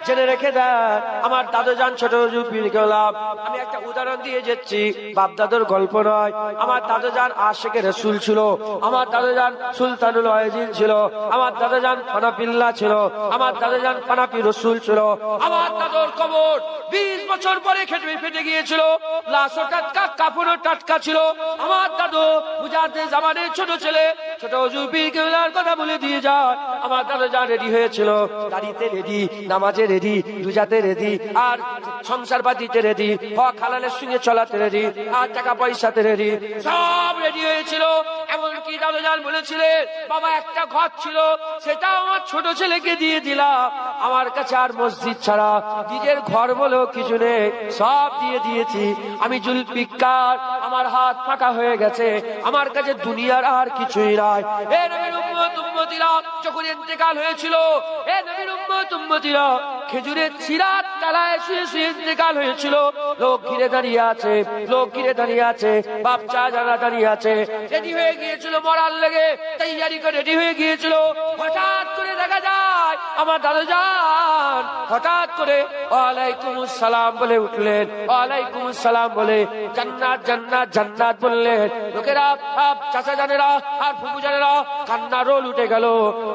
জেনে রেখে দেন আমার দাদু যান ছোট হুজুর পীর কেবলা। আমি একটা উদাহরণ দিয়ে যাচ্ছি, বাপ দাদুর গল্প নয়। আমার দাদু যান আশিকে রাসূল ছিল, আমার দাদু যান সুলতানুল ওয়াজিন ছিল, আমার দাদু যান ফানাফিল্লাহ ছিল, আমার দাদু যান ফানাফি রাসূল ছিল। আমার দাদুর কবর 20 বছর পরে ফেটে গিয়েছিল, লাশও টাটকা, কাফনও টাটকা ছিল। আমার দাদু মুজাদ্দিদ জামানের ছোট ছেলে ছোট হুজুর পীর কেবলার কথা বলে দিয়ে যায়। আমার দাদু যান রেডি হয়েছিল, দাড়িতে রেডি, নামাজে রেডি, রোজাতে রেডি, আর সংসার পাতিতে রেডি, হক হালালের সঙ্গে চলাতে রেডি, আর টাকা পয়সাতে রেডি, সব রেডি হয়েছিল। এমনকি দাদু যান বলেছিলেন, বাবা একটা ঘর ছিল, সেটা আমার ছোট ছেলেকে দিয়ে দিলাম, আমার কাছে আর মসজিদ ছাড়া নিজের ঘর বলেও কিছু নেই, সব দিয়ে দিয়েছি। আমি জুলফিকার, আমার হাত ফাঁকা হয়ে গেছে, আমার কাছে দুনিয়ার আর কিছুই নাই। এ নবীর উম্মত উম্মতিরা, যখন ইন্তেকাল হয়েছিল, এ নবীর উম্মত উম্মতিরা, খেজুরের চিরাত তলায় শুয়ে শুয়ে ইন্তেকাল হয়েছিল। লোক ঘিরে দাঁড়িয়ে আছে, লোক ঘিরে দাঁড়িয়ে আছে, বাচ্চা যারা দাঁড়িয়ে আছে, রেডি হয়ে গিয়েছিল মরার লেগে, তৈয়ারি করে রেডি হয়ে গিয়েছিল। হঠাৎ করে দেখা যায় আমার দাদু যান হঠাৎ করে ওয়ালাইকুমুস সালাম বলে উঠলেন, ওয়ালাইকুমুস সালাম বলে জান্নাত জান্নাত জান্নাত বললেন। লোকেরা, চাচা জানেরা আর ফুপু জানেরা কান্না রোল উঠে গেল।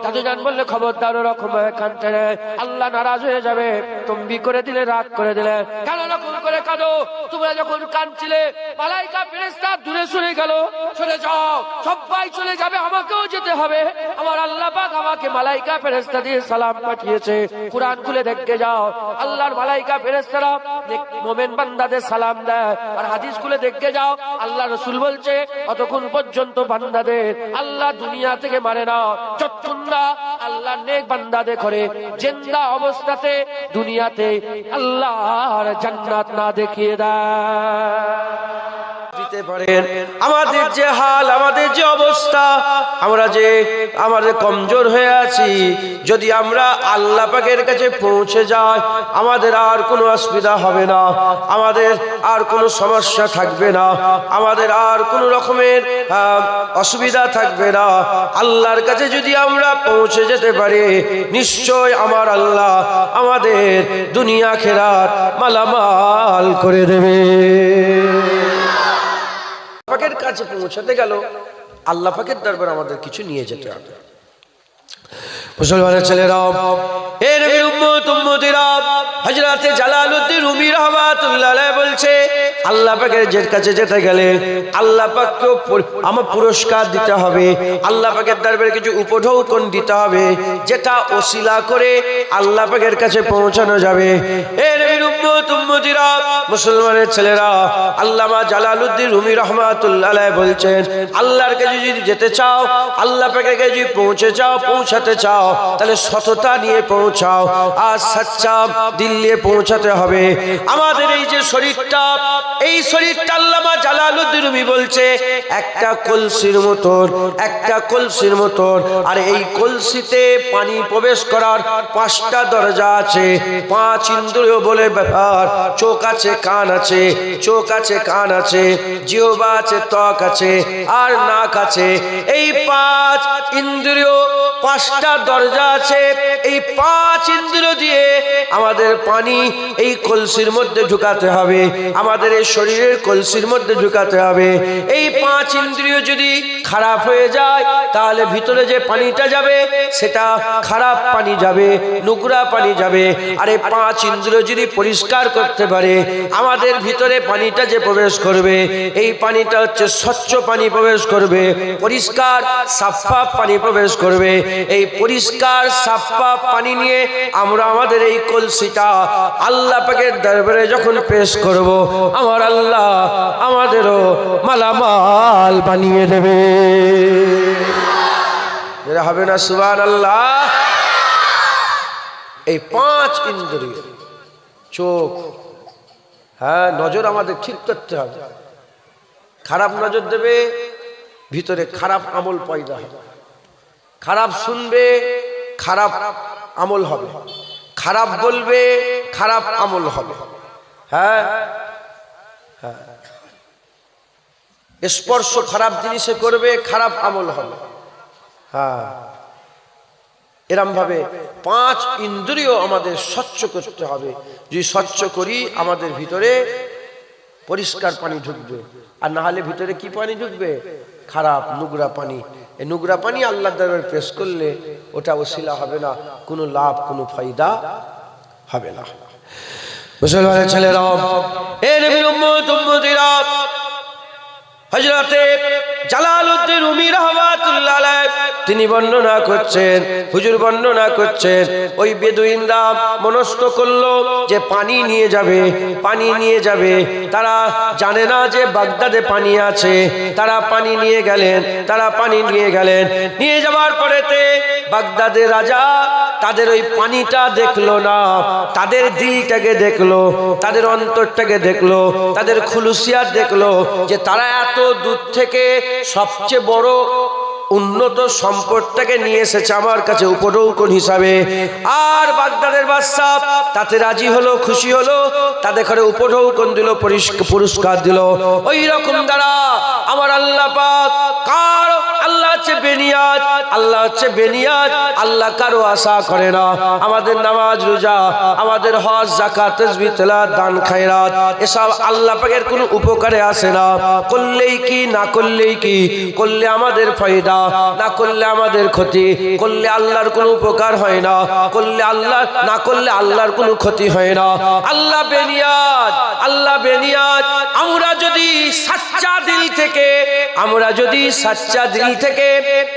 দাদু যান বললে, খবরদার ওরকম কাঁদতে নেই, আল্লাহ নারাজ হয়ে যাবে। তম্বি করে দিলে, রাগ করে দিলে, কেন রকম করে কাঁদো? তোমরা যখন কাঁদছিলে মালাইকা ফেরেশতা দূরে সরে গেল, চলে যাও, সবাই চলে যাবে, আমাকেও যেতে হবে। আমার আল্লাহ পাক আমাকে মালাইকা ফেরেশতা দিয়ে সালাম পাঠিয়েছে। কুরআন খুলে দেখতে যাও, আল্লাহর মালাইকা ফেরেশতারা মুমিন বান্দাদের সালাম দেয়। আর হাদিস খুলে দেখতে যাও, আল্লাহ রাসূল বলছে, অতক্ষণ পর্যন্ত বান্দাদের আল্লাহ দুনিয়া থেকে মারে না, যতক্ষণ না আল্লাহ নেক বান্দাদের করে জিন্দা অবস্থাতে দুনিয়াতে আল্লাহর জান্নাত না দেখিয়ে দেয়। দিতে পারেন আমাদের যে হাল, আমাদের যে অবস্থা, আমরা যে আমাদের কমজোর হয়ে আছি, যদি আমরা আল্লাহ পাকের কাছে পৌঁছে যাই, আমাদের আর কোনো অসুবিধা হবে না, আমাদের আর কোনো সমস্যা থাকবে না, আমাদের আর কোনো রকমের অসুবিধা থাকবে না। আল্লাহর কাছে যদি আমরা পৌঁছে যেতে পারি, নিশ্চয় আমার আল্লাহ আমাদের দুনিয়া আখিরাত মালামাল করে দেবে। পাকের কাছে পৌঁছাতে গেল আল্লাহ পাকের দরবারে আমাদের কিছু নিয়ে যেতে হবে। মুসলমানের ছেলেরা, এ নবীর উম্মত উম্মতিরা, হযরতে জালালউদ্দিন রুমি রাহমাতুল্লাহ আলাইহি বলছে, আল্লাহ পাকের কাছে যেতে গেলে আল্লাহ পাককে আমার পুরস্কার দিতে হবে, আল্লাহ পাকের দরবারে কিছু উপঢৌকন দিতে হবে, যেটা ওসিলা করে আল্লাহ পাকের কাছে পৌঁছানো যাবে। এ নবীর উম্মত উম্মতিরা, মুসলমানের ছেলেরা, আল্লামা জালালউদ্দিন রুমি রাহমাতুল্লাহ আলাইহি বলছেন, আল্লাহর কাছে যদি যেতে চাও, আল্লাহ পাকের কাছে যদি পৌঁছাতে চাও, তাহলে সততা নিয়ে পৌঁছাও, আর সচ্চা দিল নিয়ে পৌঁছাতে হবে। আমাদের এই যে শরীরটা, এই শরীরটা আল্লামা জালালউদ্দিন রুমি বলছে একটা কলসির মতন, একটা কলসির মতন, আর এই কলসিতে পানি প্রবেশ করার 5টা দরজা আছে, 5 ইন্দ্রিয় বলে ব্যাপার। চোখ আছে, কান আছে, চোখ আছে, কান আছে, জিহ্বা আছে, ত্বক আছে, আর নাক আছে। এই 5 ইন্দ্রিয়, 5টা দরজা আছে। এই 5 ইন্দ্রিয় দিয়ে আমাদের পানি এই কলসির মধ্যে ঢুকাতে হবে, আমাদের এই শরীরের কলসির মধ্যে ঢুকাতে হবে। এই 5 ইন্দ্রিয় যদি খারাপ হয়ে যায়, তাহলে ভিতরে যে পানিটা যাবে সেটা খারাপ পানি যাবে, নোংরা পানি যাবে। আর এই 5 ইন্দ্রিয় যদি পরিষ্কার করতে পারে, আমাদের ভিতরে পানিটা যে প্রবেশ করবে, এই পানিটা হচ্ছে স্বচ্ছ পানি প্রবেশ করবে, পরিষ্কার সাফা পানি প্রবেশ করবে। এই পরিষ্কার সাফা পানি নিয়ে আমরা আমাদের এই কলসিটা আল্লাহ পাকের দরবারে যখন পেশ করব, আমার আল্লাহ আমাদেরও মালামাল বানিয়ে দেবে। এরা হবে না সুবহানাল্লাহ। এই 5 ইন্দ্রিয়, চোখ, হ্যাঁ, নজর আমাদের ঠিক করতে হবে। খারাপ নজর দেবে, ভিতরে খারাপ আমল পয়দা হবে। খারাপ শুনবে, খারাপ আমল হবে। খারাপ বলবে, খারাপ আমল হবে। হ্যাঁ, স্পর্শ খারাপ জিনিসে করবে, খারাপ আমল হবে। হ্যাঁ, এরম ভাবে 5 ইন্দ্রিয় আমাদের স্বচ্ছ করতে হবে। যদি স্বচ্ছ করি আমাদের ভিতরে পরিষ্কার পানি ঢুকবে, আর না হলে ভিতরে কি পানি ঢুকবে? খারাপ নোংরা পানি। এই নোংরা পানি আল্লাহর দরবারে পেশ করলে ওটা ওসিলা হবে না, কোনো লাভ কোনো ফায়দা হবে না। মুসলমানের ছেলেরা, এ নবীর উম্মত উম্মতিরা, হযরতে জালালউদ্দিন রুমি রাহমাতুল্লাহ আলাইহি তিনি বর্ণনা করছেন, হুজুর বর্ণনা করছেন, ওই বেদুইনরা মনস্থ করলো যে পানি নিয়ে যাবে, পানি নিয়ে যাবে। তারা জানে না যে বাগদাদে পানি আছে। তারা পানি নিয়ে গেলেন, তারা পানি নিয়ে গেলেন। নিয়ে যাওয়ার পরেতে বাগদাদের রাজা তাদের ওই পানিটা দেখলো না, তাদের দিলটাকে দেখলো, তাদের অন্তরটাকে দেখলো, তাদের খুলুসিয়াত দেখলো যে তারা এত দূর থেকে সবচেয়ে বড় উন্নত সম্পদটাকে নিয়ে এসেছে আমার কাছে উপঢৌকন হিসাবে। আর বাগদাদের বাদশা তাতে রাজি হলো, খুশি হলো, তাদের ঘরে উপঢৌকন দিল, পুরস্কার দিল। ওই রকম দ্বারা আমার আল্লাহ পাক, কার আল্লাহ হচ্ছে বেনিয়াত, আল্লাহ হচ্ছে বেনিয়াত, আল্লাহ কারো আশা করে না। আমাদের নামাজ রোজা, আমাদের হজ যাকাত তাসবিহ তেলাওয়াত দান খায়রাত এসব আল্লাহ পাকের কোনো উপকারে আসে না। করলেই কি, না করলেই কি, করলে আমাদের ফায়দা, না করলে আমাদের ক্ষতি। করলে আল্লাহর কোনো উপকার হয় না, করলে আল্লাহ, না করলে আল্লাহর কোনো ক্ষতি হয় না। আল্লাহ বেনিয়াত, আল্লাহ বেনিয়াত। আমরা যদি সচ্চা দিল থেকে, আমরা যদি সচ্চা দিল থেকে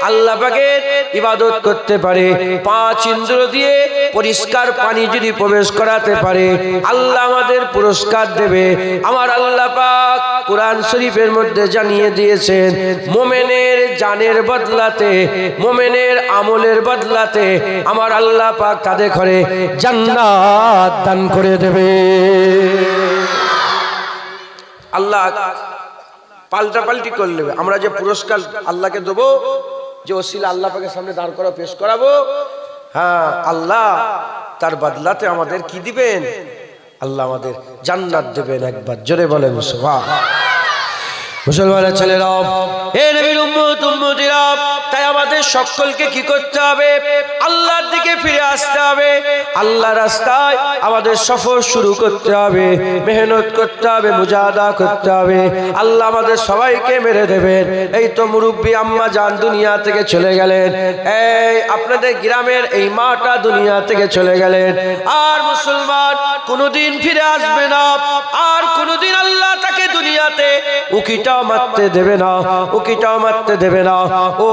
আল্লাহ পাকের ইবাদত করতে পারে, 5 ইন্দ্র দিয়ে পরিষ্কার পানি যদি প্রবেশ করাতে পারে, আল্লাহ আমাদের পুরস্কার দেবে। আমার আল্লাহ পাক কুরআন শরীফের মধ্যে জানিয়ে দিয়েছেন, মুমিনের জানের বদলাতে, মুমিনের আমলের বদলাতে আমার আল্লাহ পাক তাদের ঘরে জান্নাত দান করে দেবে। আল্লাহ পাল্টাপাল্টি করে নেবে। আমরা যে পুরস্কার আল্লাহকে দেবো, যে ওসিলা আল্লাহ পাকের সামনে দাঁড় করা পেশ করাবো, হ্যাঁ আল্লাহ তার বদলাতে আমাদের কি দিবেন? আল্লাহ আমাদের জান্নাত দেবেন। একবার জোরে বলেন সুবহানাল্লাহ। মুসলমানের ছেলেরা, হে নবীর উম্মত উম্মতিরা, তাই আমাদের সকলকে কি করতে হবে? আল্লাহর দিকে ফিরে আসতে হবে। আল্লাহর রাস্তায় আমাদের সফর শুরু করতে হবে, মেহনত করতে হবে, মুজাহাদা করতে হবে। আল্লাহ আমাদের সবাইকে মেরে দেবেন। এই তো মুরব্বী আম্মা জান দুনিয়া থেকে চলে গেলেন, এই আপনাদের গ্রামের এই মাটা দুনিয়া থেকে চলে গেলেন। আর মুসলমান কোনোদিন ফিরে আসবে না, আর কোনোদিন আল্লাহ তাকে দুনিয়াতে উকিটা মারতে দেবে না, উকিটাও মারতে দেবে না। ও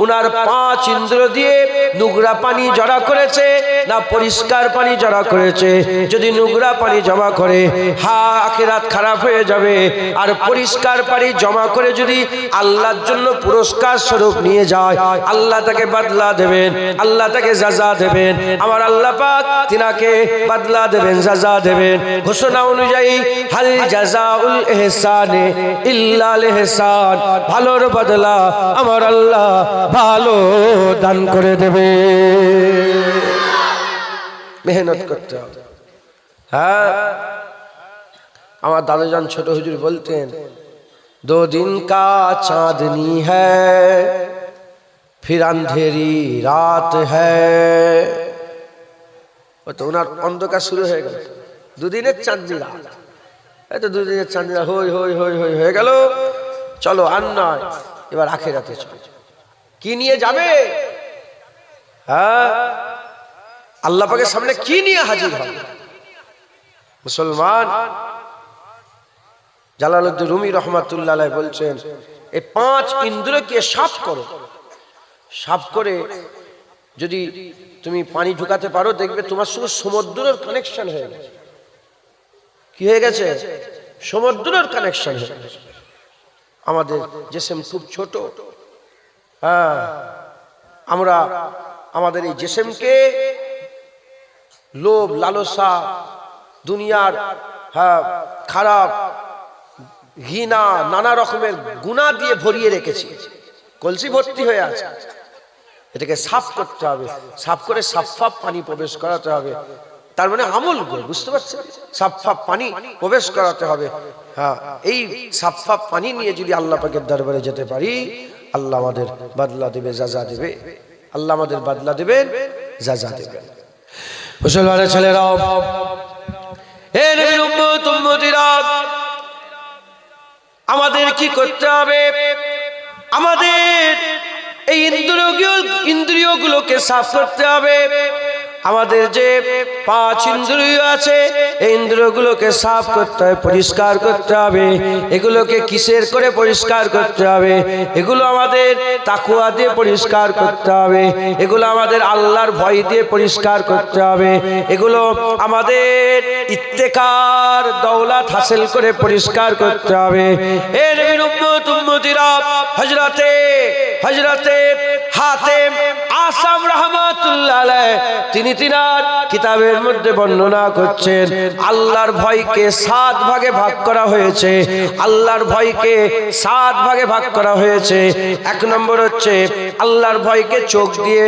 উনার 5 ইন্দ্র দিয়ে নোংরা পানি জড়া করেছে না পরিষ্কার পানি জড়া করেছে? যদি নোংরা পানি জমা করে, আখিরাত খারাপ হয়ে যাবে। আর পরিষ্কার পানি জমা করে যদি আল্লাহর জন্য পুরস্কার স্বরূপ নিয়ে যায়, আল্লাহ তাকে বদলা দেবেন, আল্লাহ তাকে সাজা দেবেন। আমার আল্লাহ পাক তিনাকে বদলা দেবেন, সাজা দেবেন। ঘোষণা অনুযায়ী হাল জাযাউল ইহসানে ইল্লা ইহসান, ভালোর বদলা আমার আল্লাহ ভালো দান করে দেবে। মেহনত করতে হবে। হ্যাঁ, আমার দাদাজান ছোট হুজুর বলতেন, 2 दिन का चांदनी है फिर अंधेरी रात है। ও তো ওনার অন্ধকার শুরু হয়ে গেল। 2 দিনের চাঁদনি রাত, এই তো 2 দিনের চাঁদনি রাত হই হই হই হই হয়ে গেল। চলো আর নয়, এবার আখিরাতে চলো। কি নিয়ে যাবে? হ্যাঁ, আল্লাহ পাকের সামনে কি নিয়ে হাজির হবে মুসলমান? জালালউদ্দিন রুমি রহমাতুল্লাহ আলাইহি বলছেন, এই 5 ইন্দ্রকে সাফ করো। সাফ করে যদি তুমি পানি ঢুকাতে পারো, দেখবে তোমার সঙ্গে সমুদ্রের কানেকশন হয়ে গেছে। কি হয়ে গেছে? সমুদ্রের কানেকশন হয়ে গেছে। আমাদের জিসম খুব ছোট। হ্যাঁ, আমরা আমাদের এই জিসমকে লোভ, লালসা, দুনিয়ার খারাপ, ঘৃণা, নানা রকমের গুনাহ দিয়ে ভরিয়ে রেখেছি, কলসি ভর্তি হয়ে আছে। এটাকে সাফ করতে হবে, সাফ করে সাফাফ পানি প্রবেশ করাতে হবে। তার মানে আমল করে, বুঝতে পারছেন? সাফাফ পানি প্রবেশ করাতে হবে। হ্যাঁ, এই সাফাফ পানি নিয়ে যদি আল্লাহ পাকের দরবারে যেতে পারি, আল্লাহ আমাদের বদলা দেবে, সাজা দেবে। আল্লাহ আমাদের বদলা দেবেন। যাজা দেবেন। মুসলমানের ছেলেরাও, হে নবীর উম্মত উম্মতিরা, আমাদের কি করতে হবে? আমাদের এই ইন্দ্রিয়গুলোকে সাফ করতে হবে। আমাদের যে 5 ইন্দ্রিয় আছে, এই ইন্দ্রিয়গুলোকে সাফ করতে হবে, পরিষ্কার করতে হবে। এগুলোকে কিসের করে পরিষ্কার করতে হবে? এগুলো আমাদের তাকওয়া দিয়ে পরিষ্কার করতে হবে। এগুলো আমাদের আল্লাহর ভয় দিয়ে পরিষ্কার করতে হবে। এগুলো আমাদের ইত্তেকার দৌলত হাসিল করে পরিষ্কার করতে হবে। এ নবীর উম্মত উম্মতিরা, হযরতে হাতেম আসাম রাহমাতুল্লাহ আলাইহি তিনার কিতাবের মধ্যে বর্ণনা করছেন, আল্লাহর ভয়কে 7 ভাগে ভাগ করা হয়েছে। আল্লাহর ভয়কে 7 ভাগে ভাগ করা হয়েছে। 1 নম্বর হচ্ছে আল্লাহর ভয়কে চোখ দিয়ে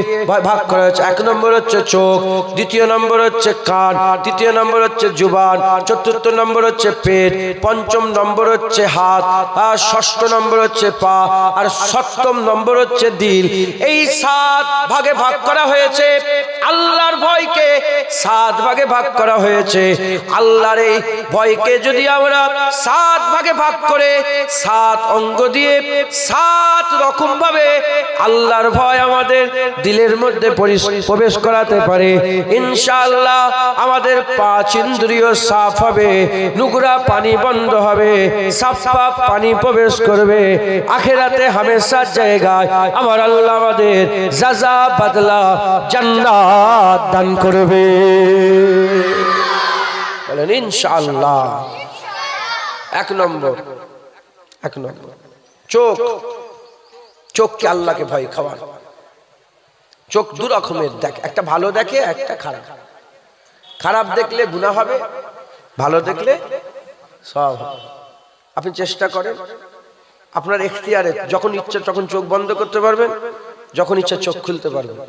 ভাগ করা হয়েছে। 1 নম্বর হচ্ছে চোখ, 2 নম্বর হচ্ছে কান, 3 নম্বর হচ্ছে জুবান, 4 নম্বর হচ্ছে পেট, 5 নম্বর হচ্ছে হাত, আর 6 নম্বর হচ্ছে পা, আর 7 নম্বর হচ্ছে দিল। এই 7 ভাগে ভাগ করা হয়েছে। আল্লাহর ভয়কে 7 ভাগে ভাগ করা হয়েছে। আল্লাহর এই ভয়কে যদি আমরা 7 ভাগে ভাগ করে 7 অঙ্গ দিয়ে 7 রকম ভাবে আল্লাহর ভয় আমাদের দিলের মধ্যে প্রবেশ করাতে পারে, ইনশাআল্লাহ আমাদের 5 ইন্দ্রিয় সাফ হবে, নোংরা পানি বন্ধ হবে, সাফা পানি প্রবেশ করবে। আখিরাতে হামেশার জায়গায় আমার আল্লাহ আমাদের যাজা বদলা জান্নাত দান করবে, বলেন ইনশাআল্লাহ। 1 নম্বর চোখকে আল্লাহকে ভয় খাওয়ান। চোখ 2 রকমের দেখে, একটা ভালো দেখে, একটা খারাপ। খারাপ দেখলে গুনাহ হবে, ভালো দেখলে সওয়াব হবে। আপনি চেষ্টা করেন আপনার এখতিয়ারে, যখন ইচ্ছা তখন চোখ বন্ধ করতে পারবেন, যখন ইচ্ছা চোখ খুলতে পারবেন,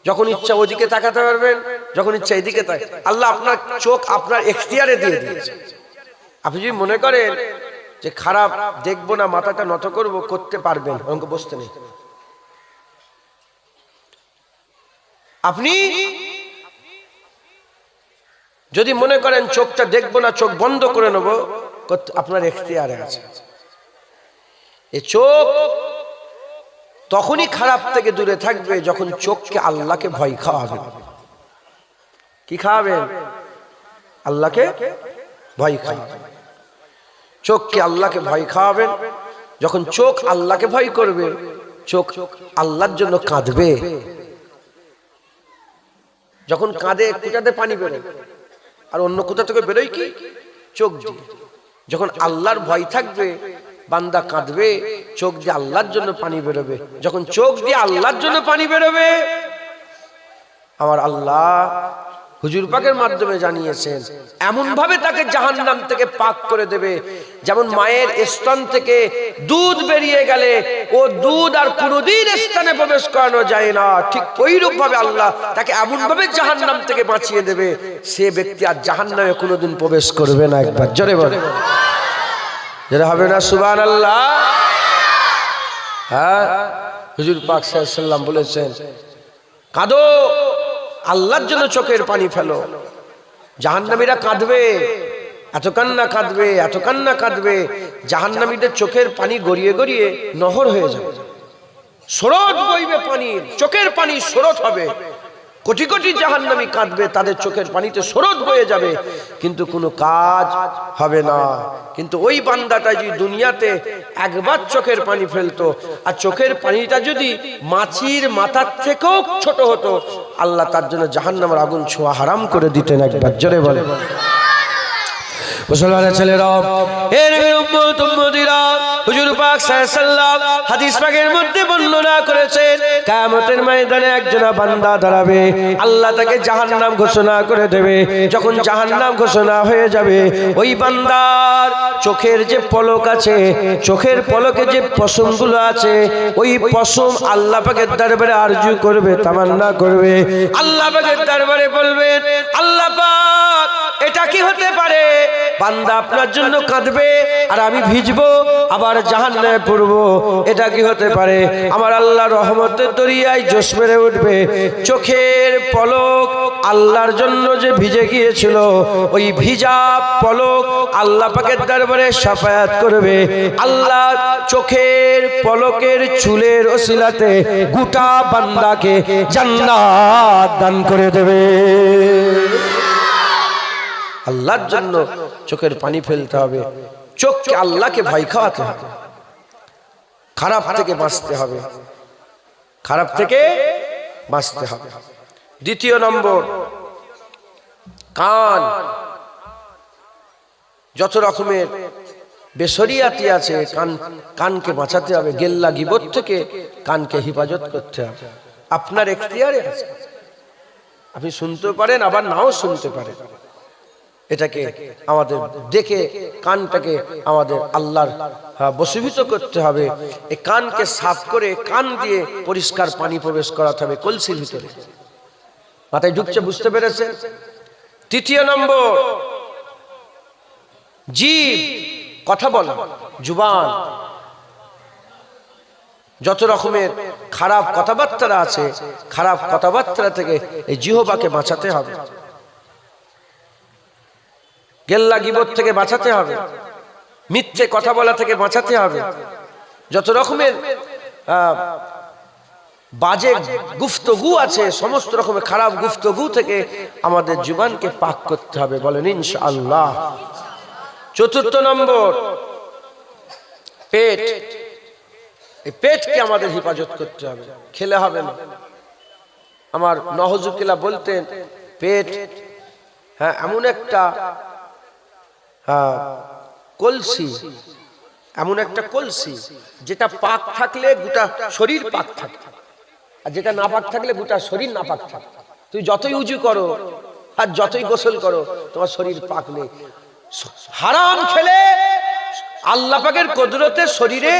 যখন ইচ্ছা ওদিকে তাকাতে পারবেন, যখন ইচ্ছা এদিকে তাকাতে। আল্লাহ আপনার চোখ আপনার এখতিয়ারে দিয়ে দিয়েছে। আপনি যদি মনে করেন যে খারাপ দেখবো না, মাথাটা নত করবো, করতে পারবেন, অঙ্ক বসতে নেই। আপনি যদি মনে করেন চোখটা দেখবো না, চোখ বন্ধ করে নেবো, আপনার এখতিয়ারে আছে। এই চোখ তখনই খারাপ থেকে দূরে থাকবে যখন চোখকে আল্লাহকে ভয় খাওয়াবেন। কি খাওয়াবেন? আল্লাহকে ভয় খাওয়াবেন। চোখকে আল্লাহকে ভয় খাওয়াবেন। যখন চোখ আল্লাহকে ভয় করবে, চোখ আল্লাহর জন্য কাঁদবে। যখন কাঁদে কোথাতে পানি বেরোয়, আর অন্য কোথা থেকে বেরোয় কি? চোখ দিয়ে। যখন আল্লাহর ভয় থাকবে, বান্দা কাঁদবে, চোখ দিয়ে আল্লাহর জন্য পানি বেরোবে। যখন চোখ দিয়ে আল্লাহর জন্য পানি বেরোবে, আমার আল্লাহ হুজুর পাকের মাধ্যমে জানিয়েছেন, এমন ভাবে তাকে জাহান্নাম থেকে পাক করে দেবে, যেমন মায়ের স্তন থেকে দুধ বেরিয়ে গেলে ও দুধ আর কোনোদিন স্তনে প্রবেশ করানো যায় না, ঠিক ওইরূপ ভাবে আল্লাহ তাকে এমন ভাবে জাহান্নাম থেকে বাঁচিয়ে দেবে, সে ব্যক্তি আর জাহান্নামে কোনোদিন প্রবেশ করবে না। একবার জোরে বলে, যেটা হবে না সুবহানাল্লাহ। হ্যাঁ, হুজুর পাক সাল্লাল্লাহু আলাইহি ওয়াসাল্লাম বলেছেন, কাঁদো, আল্লাহর জন্য চোখের পানি ফেলো। জাহান্নামীরা কাঁদবে, এত কান্না কাঁদবে, এত কান্না কাঁদবে, জাহান্নামীদের চোখের পানি গড়িয়ে গড়িয়ে নহর হয়ে যাবে, স্রোত বইবে পানির, চোখের পানি স্রোত হবে। কোটি কোটি জাহান্নামী কাঁদবে, তাদের চোখের পানিতে স্রোত বয়ে যাবে, কিন্তু কোনো কাজ হবে না। কিন্তু ওই বান্দাটা যদি দুনিয়াতে একবার চোখের পানি ফেলতো, আর চোখের পানিটা যদি মাছির মাথার থেকেও ছোট হতো, আল্লাহ তার জন্য জাহান্নামের আগুন ছোঁয়া হারাম করে দিতেন। একবার জোরে বলে মুসলমানের ছেলেরা, এর উম্মত উম্মতিরা, হুজুর পাক সাল্লাল্লাহু আলাইহি ওয়াসাল্লাম হাদিস পাকের মধ্যে বর্ণনা করেছেন, কিয়ামতের ময়দানে একজন বান্দা দাঁড়াবে, আল্লাহ তাকে জাহান্নাম ঘোষণা করে দেবে। যখন জাহান্নাম ঘোষণা হয়ে যাবে, ওই বান্দার চোখের যে পলক আছে, চোখের পলকে যে পশমগুলো আছে, ওই পশম আল্লাহ পাকের দরবারে আরজু করবে, তামান্না করবে। আল্লাহ পাকের দরবারে বলবেন, আল্লাহ পাক এটা কি হতে পারে? বান্দা আপনার জন্য কাঁদবে আর আমি ভিজবো, আবার জাহান্নামে পড়বো। এটা কি হতে পারে? আমার আল্লাহ রহমতের দরিয়ায় জোশ মেরে উঠবে। চোখের পলক আল্লাহর জন্য যে ভিজে গিয়েছিল, ওই ভিজা পলক আল্লাহ পাকের দরবারে শাফায়াত করবে। আল্লাহ চোখের পলকের চুলের ওসিলাতে গোটা বান্দাকে জান্নাত দান করে দেবে। আল্লাহর জন্য চোখের পানি ফেলতে হবে, চোখকে আল্লাহকে ভয় খাওয়াতে হবে, খারাপ থেকে বাঁচতে হবে, খারাপ থেকে বাঁচতে হবে। দ্বিতীয় নম্বর, কান। যত রকমের বেশরিয়াতি আছে, কানকে বাঁচাতে হবে। গেল্লা গীবত থেকে কানকে হেফাজত করতে হবে। আপনার এখতিয়ারে আছে, আপনি শুনতে পারেন আবার নাও শুনতে পারেন। এটাকে আমাদের দেখে কানটাকে আমাদের আল্লাহর বশীভূত করতে হবে। এই কানকে সাফ করে কান দিয়ে পরিষ্কার পানি প্রবেশ করাতে হবে কলসির ভিতরে। মাথায় ঢুকছে, বুঝতে পেরেছেন? তৃতীয় নম্বর, জিভ, কথা বলা, জুবান। যত রকমের খারাপ কথাবার্তা আছে, খারাপ কথাবার্তা থেকে এই জিহ্বাকে বাঁচাতে হবে, গেল্লা গীবত থেকে বাঁচাতে হবে, মিথ্যে কথা বলা থেকে বাঁচাতে হবে। যত রকমের বাজে গুফতগু আছে, সমস্ত রকমের খারাপ গুফতগু থেকে আমাদের জুবানকে পাক করতে হবে, বলেন ইনশাআল্লাহ। চতুর্থ নম্বর, পেট। এই পেটকে আমাদের হেফাজত করতে হবে, খেলে হবে না। আমার নহজুকিলা বলতেন, পেট এমন একটা কলসি, এমন একটা কলসি যেটা পাক থাকলে গোটা শরীর পাক থাকে, আর যেটা না পাক থাকলে গোটা শরীর না পাক থাকে। তুই যতই উজু করো আর যতই গোসল করো, তোমার শরীর পাক নেই। হারাম খেলে আল্লাহ পাকের কুদরতে শরীরে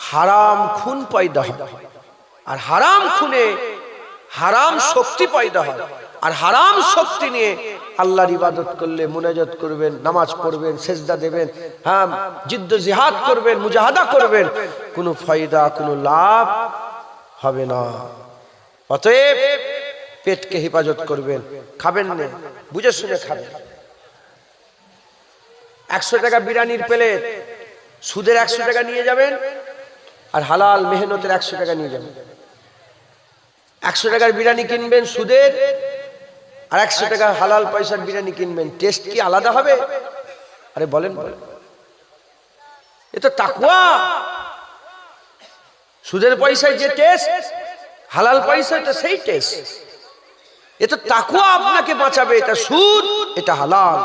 হারাম খুন পয়দা হয়, আর হারাম খুনে হারাম শক্তি পয়দা হয়। আর হারাম শক্তি নিয়ে আল্লাহর ইবাদত করলে, মুনাজাত করবেন, নামাজ পড়বেন, সেজদা দেবেন, জিদ্দ জিহাদ করবেন, মুজাহাদা করবেন, কোনো ফায়দা, কোনো লাভ হবে না। অতএব পেটকে হেফাজত করবেন। খাবেন না, বুঝে শুনে খাবেন। 100 টাকা বিরিয়ানির প্লেট, সুদের 100 টাকা নিয়ে যাবেন, আর হালাল মেহনতের 100 টাকা নিয়ে যাবেন। 100 টাকার বিরিয়ানি কিনবেন সুদের, আর 100 টাকা হালাল পয়সার বিরিয়ানি কিনবেন। টেস্ট কি আলাদা হবে? আরে বলেন, এ তো তাকওয়া। সুদের পয়সায় যে টেস্ট, হালাল পয়সায় তো সেই টেস্ট। এ তো তাকওয়া আপনাকে বাঁচাবে। এটা সুদ, এটা হালাল।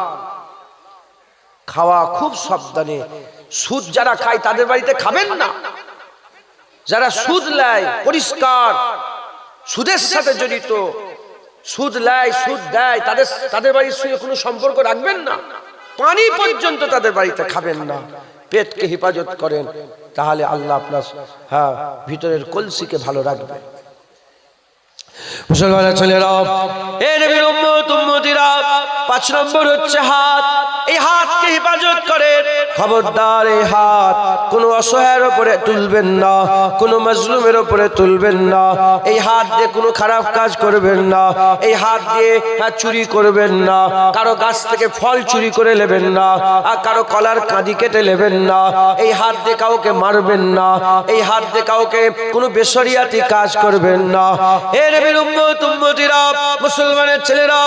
খাওয়া খুব সাবধানে। সুদ যারা খায় তাদের বাড়িতে খাবেন না। যারা সুদ নেয়, পরিষ্কার সুদের সাথে জড়িত, সুদ নেয়, সুদ দেয়, তাদের বাড়ির সঙ্গে কোনো সম্পর্ক রাখবেন না। পানি পর্যন্ত তাদের বাড়িতে খাবেন না। পেটকে হেফাজত করেন, তাহলে আল্লাহ আপনার ভিতরের কলসিকে ভালো রাখবে। মুসলমানের ছেলেরা, এ নবীর উম্মত উম্মতিরা, 5 নম্বর হচ্ছে হাত। এই হাতকে হেফাজত করেন। খবরদার, এই হাত কোনো অসহায়ের উপরে তুলবেন না, কোনো মাজলুমের উপরে তুলবেন না। এই হাত দিয়ে কোনো খারাপ কাজ করবেন না। এই হাত দিয়ে চুরি করবেন না, কারো গাছ থেকে ফল চুরি করে নেবেন না, আর কারো কলার কাঁদি কেটে নেবেন না। এই হাত দিয়ে কাউকে মারবেন না। এই হাত দিয়ে কাউকে কোনো বেশরিয়াতি কাজ করবেন না। এ নবীর উম্মত উম্মতিরা, মুসলমানের ছেলেরা,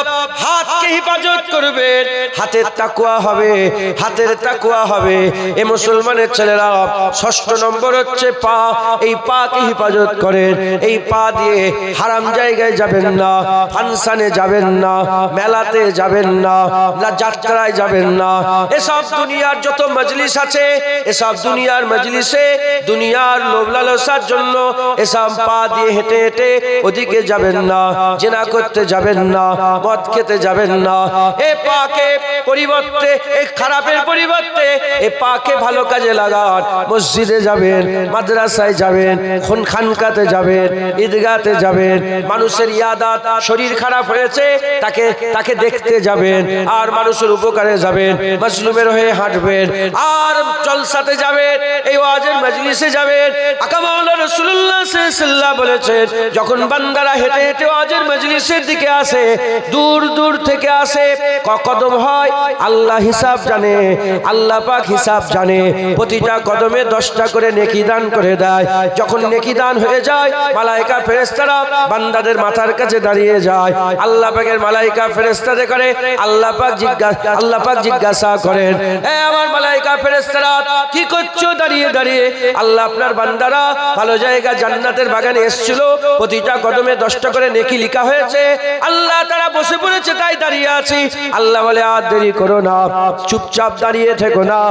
হাতকে হেফাজত করবেন। হাতের তাকওয়া হবে, হাতের তাকওয়া হবে। এ মুসলমানের ছেলেরা, 6 নম্বর হচ্ছে পা। এই পাকে হেফাজত করেন। এই পা দিয়ে হারাম জায়গায় যাবেন না, ফাংশনে যাবেন না, মেলাতে যাবেন না, যাত্রায় যাবেন না। এসব দুনিয়ার যত মজলিস আছে, এসব দুনিয়ার মজলিসে দুনিয়ার লোভ লালসার জন্য এসব পা দিয়ে হেঁটে হেঁটে ওদিকে যাবেন না। জেনা করতে যাবেন না, মদ খেতে যাবেন না, এ পাকে পরিবর্তে, এই খারাপের পরিবর্তে এ পাকে ভালো কাজে লাগান। মসজিদে যাবেন, মাদ্রাসায় যাবেন, খানকাতে যাবেন, ঈদগাতে যাবেন, মানুষের ইয়াদাত, শরীর খারাপ হয়েছে তাকে দেখতে যাবেন, আর মানুষের উপকারে যাবেন, মাজলুমের হয়ে হাঁটবেন, আর জলসাতে যাবেন, এই ওয়াজের মজলিসে যাবেন। আকা মাওলানা রাসূলুল্লাহ সাল্লাল্লাহু আলাইহি ওয়াসাল্লাম বলেছেন, যখন বান্দারা হেঁটে হেঁটে ওয়াজের মজলিসের দিকে আসে, দূর দূর থেকে আসে, কদম হয়, আল্লাহ হিসাব জানে, আল্লাহ পাক হিসাব জানে, প্রতিটা কদমে 10টা করে নেকি দান করে দেয়। যখন নেকি দান হয়ে যায়, মালায়েকা ফেরেশতারা বান্দাদের মাথার কাছে দাঁড়িয়ে যায়। আল্লাহ পাকের মালায়েকা ফেরেশতাদের করে আল্লাহ পাক জিজ্ঞাসা করেন, এ আমার মালায়েকা ফেরেশতারা কি করছো দাঁড়িয়ে দাঁড়িয়ে? আল্লাহ, আপনার বান্দারা ভালো জায়গা জান্নাতের বাগানে এসেছিল, প্রতিটা কদমে 10টা করে নেকি লেখা হয়েছে, আল্লাহ তারা বসে পড়েছে তাই দাঁড়িয়ে আছি। আল্লাহ বলে, আর দেরি করো না, চুপচাপ দাঁড়িয়ে থেকো না।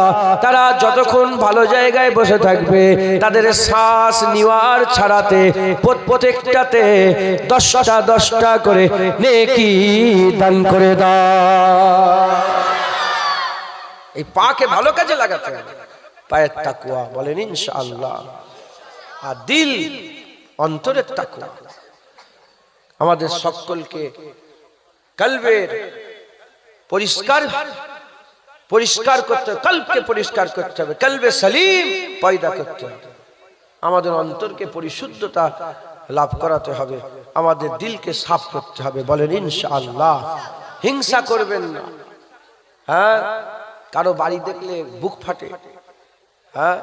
তারা যতক্ষণ ভালো জায়গায় বসে থাকবে, তাদের শ্বাস নেওয়ার ছাড়াতে প্রত্যেকটাতে 10টা করে নেকি দান করে দাও। এই পাকে ভালো কাজে লাগাতে হবে, পায়ের তাকওয়া, বলেন ইনশাআল্লাহ। আর দিল, অন্তরের তাকওয়া। আমাদের সকলকে কলবের পরিষ্কার করতে হবে, কলবকে পরিষ্কার করতে হবে, কলবে সলিম পয়দা করতে হবে। আমাদের অন্তরকে পরিশুদ্ধতা লাভ করাতে হবে, আমাদের দিলকে সাফ করতে হবে, বলেন ইনশাআল্লাহ। হিংসা করবেন না। হ্যাঁ, কারো বাড়ি দেখলে বুক ফাটে। হ্যাঁ,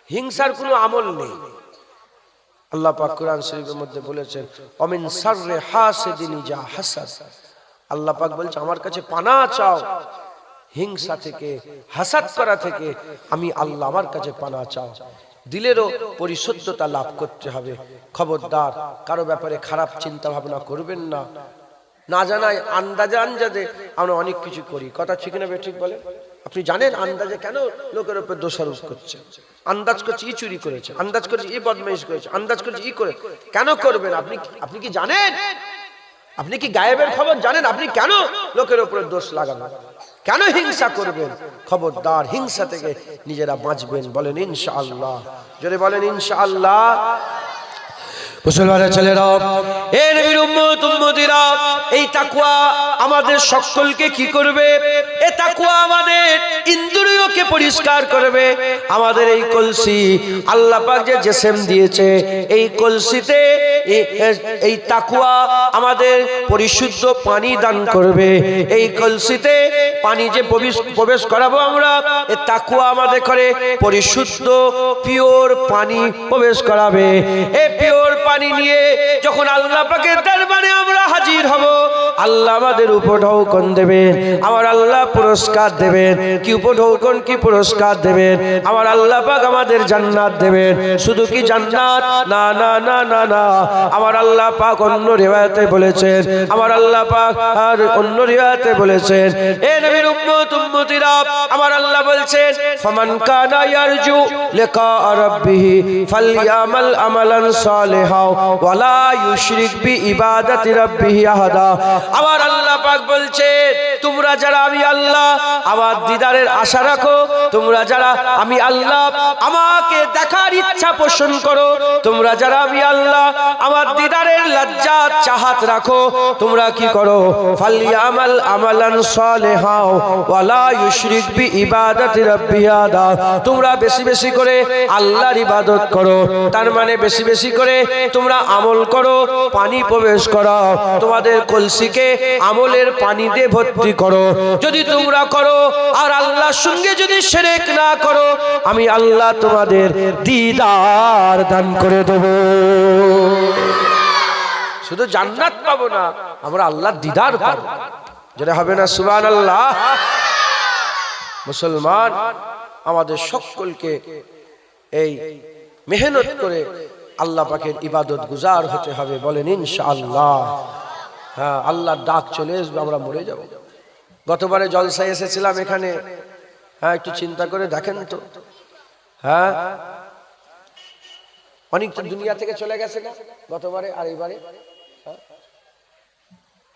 হিংসার কোনো আমল নেই। আল্লাহ পাক কোরআন শরীফের মধ্যে বলেছেন, অমিন শাররি হাসিদিন ইযা হাসাদ। আল্লাহ পাক বলছে, আমার কাছে পানাহ চাও হিংসা থেকে, হাসাদ করা থেকে, আমি আল্লাহ আমার কাছে পানাহ চাও। দিলেরও পরিশুদ্ধতা লাভ করতে হবে। খবরদার কারো ব্যাপারে খারাপ চিন্তা ভাবনা করবেন না। না জানাই আন্দাজে আমরা অনেক কিছু করি, কথা ঠিক না ঠিক বলে? আপনি জানেন আন্দাজে কেন লোকের উপর দোষারোপ করছে? আন্দাজ করছে ই চুরি করেছে, আন্দাজ করছে ই বদমাইশি করেছে, আন্দাজ করছে ই করে। কেন করবেন? আপনি কি জানেন? আপনি কি গায়েবের খবর জানেন? আপনি কেন লোকের উপরে দোষ লাগাবেন? কেন হিংসা করবেন? খবরদার, হিংসা থেকে নিজেরা বাঁচবেন, বলেন ইনশাআল্লাহ। জোরে বলেন ইনশাআল্লাহ। মুসলমানের ছেলেরা, এ নবীর উম্মত উম্মতিরা, এই তাকওয়া আমাদের সকলকে কি করবে? এই তাকওয়া আমাদের ইন্দ্রিয়কে পরিষ্কার করবে। আমাদের এই কলসি আল্লাহ পাক যে জিসম দিয়েছে, এই কলসিতে এই তাকওয়া আমাদের পরিশুদ্ধ পানি দান করবে। এই কলসিতে পানি যে প্রবেশ করাবো আমরা, এই তাকওয়া আমাদের করে পরিশুদ্ধ পিওর পানি প্রবেশ করাবে। এই পিওর পানি নিয়ে যখন আল্লাহ পাকের দরবারে আমরা হাজির হব, আল্লাহ আমাদের উপঢৌকন দেবেন, আমার আল্লাহ পুরস্কার দেবেন। কি উপঢৌকন, কি পুরস্কার দেবেন? আমার আল্লাহ পাক আমাদের জান্নাত দেবেন। শুধু কি জান্নাত? না না না না না, আমার আল্লাহ পাক অন্য রিওয়ায়াতে বলেছেন, আমার আল্লাহ পাক আর অন্য রিওয়ায়াতে বলেছেন, এ নবীর উম্মত উম্মতিরা, আমার আল্লাহ বলছেন, ফামান কানা ইয়ারজু লিকা রাব্বিহি ফালইয়ামাল আমালান সালিহা ওয়ালা ইউশরিক বিইবাদাতি রাব্বিহি আহাদা। আমার আল্লাহ পাক বলছেন, তোমরা যারা আমি আল্লাহ আমার দিদারের আশা রাখো, তোমরা যারা আমি আল্লাহ আমাকে দেখার ইচ্ছা পোষণ করো, তোমরা যারা আমি আল্লাহ আমার দিদারের লজ্জা চাহাত রাখো, তোমরা কি করো? ফালইয়ামাল আমালান সালিহা ওয়ালা ইউশরিক বিইবাদাতি রাব্বিহি আহাদা। তোমরা বেশি বেশি করে আল্লাহর ইবাদত করো, তার মানে বেশি বেশি করে তোমরা আমল করো, পানি প্রবেশ করো, তোমাদের কলসিকে আমলের পানি দিয়ে ভর্তি করো। যদি তোমরা করো আর আল্লাহর সঙ্গে যদি শিরক না করো, আমি আল্লাহ তোমাদের দিদার দান করে দেব। শুধু জান্নাত পাবো না, আমরা আল্লাহর দিদার পাবো। যেটা হবে না সুবহানাল্লাহ। মুসলমান, আমাদের সকলকে এই মেহনত করে আল্লাহ পাকের ইবাদত গুজার হতে হবে, বলেন ইনশাআল্লাহ। হ্যাঁ, আল্লাহর ডাক চলে আসবে, আমরা মরে যাব। গতবারে জলসায় এসেছিলাম এখানে, হ্যাঁ একটু চিন্তা করে দেখেন তো। হ্যাঁ, অনেক তো দুনিয়া থেকে চলে গেছে না গতবারে আর এইবারে।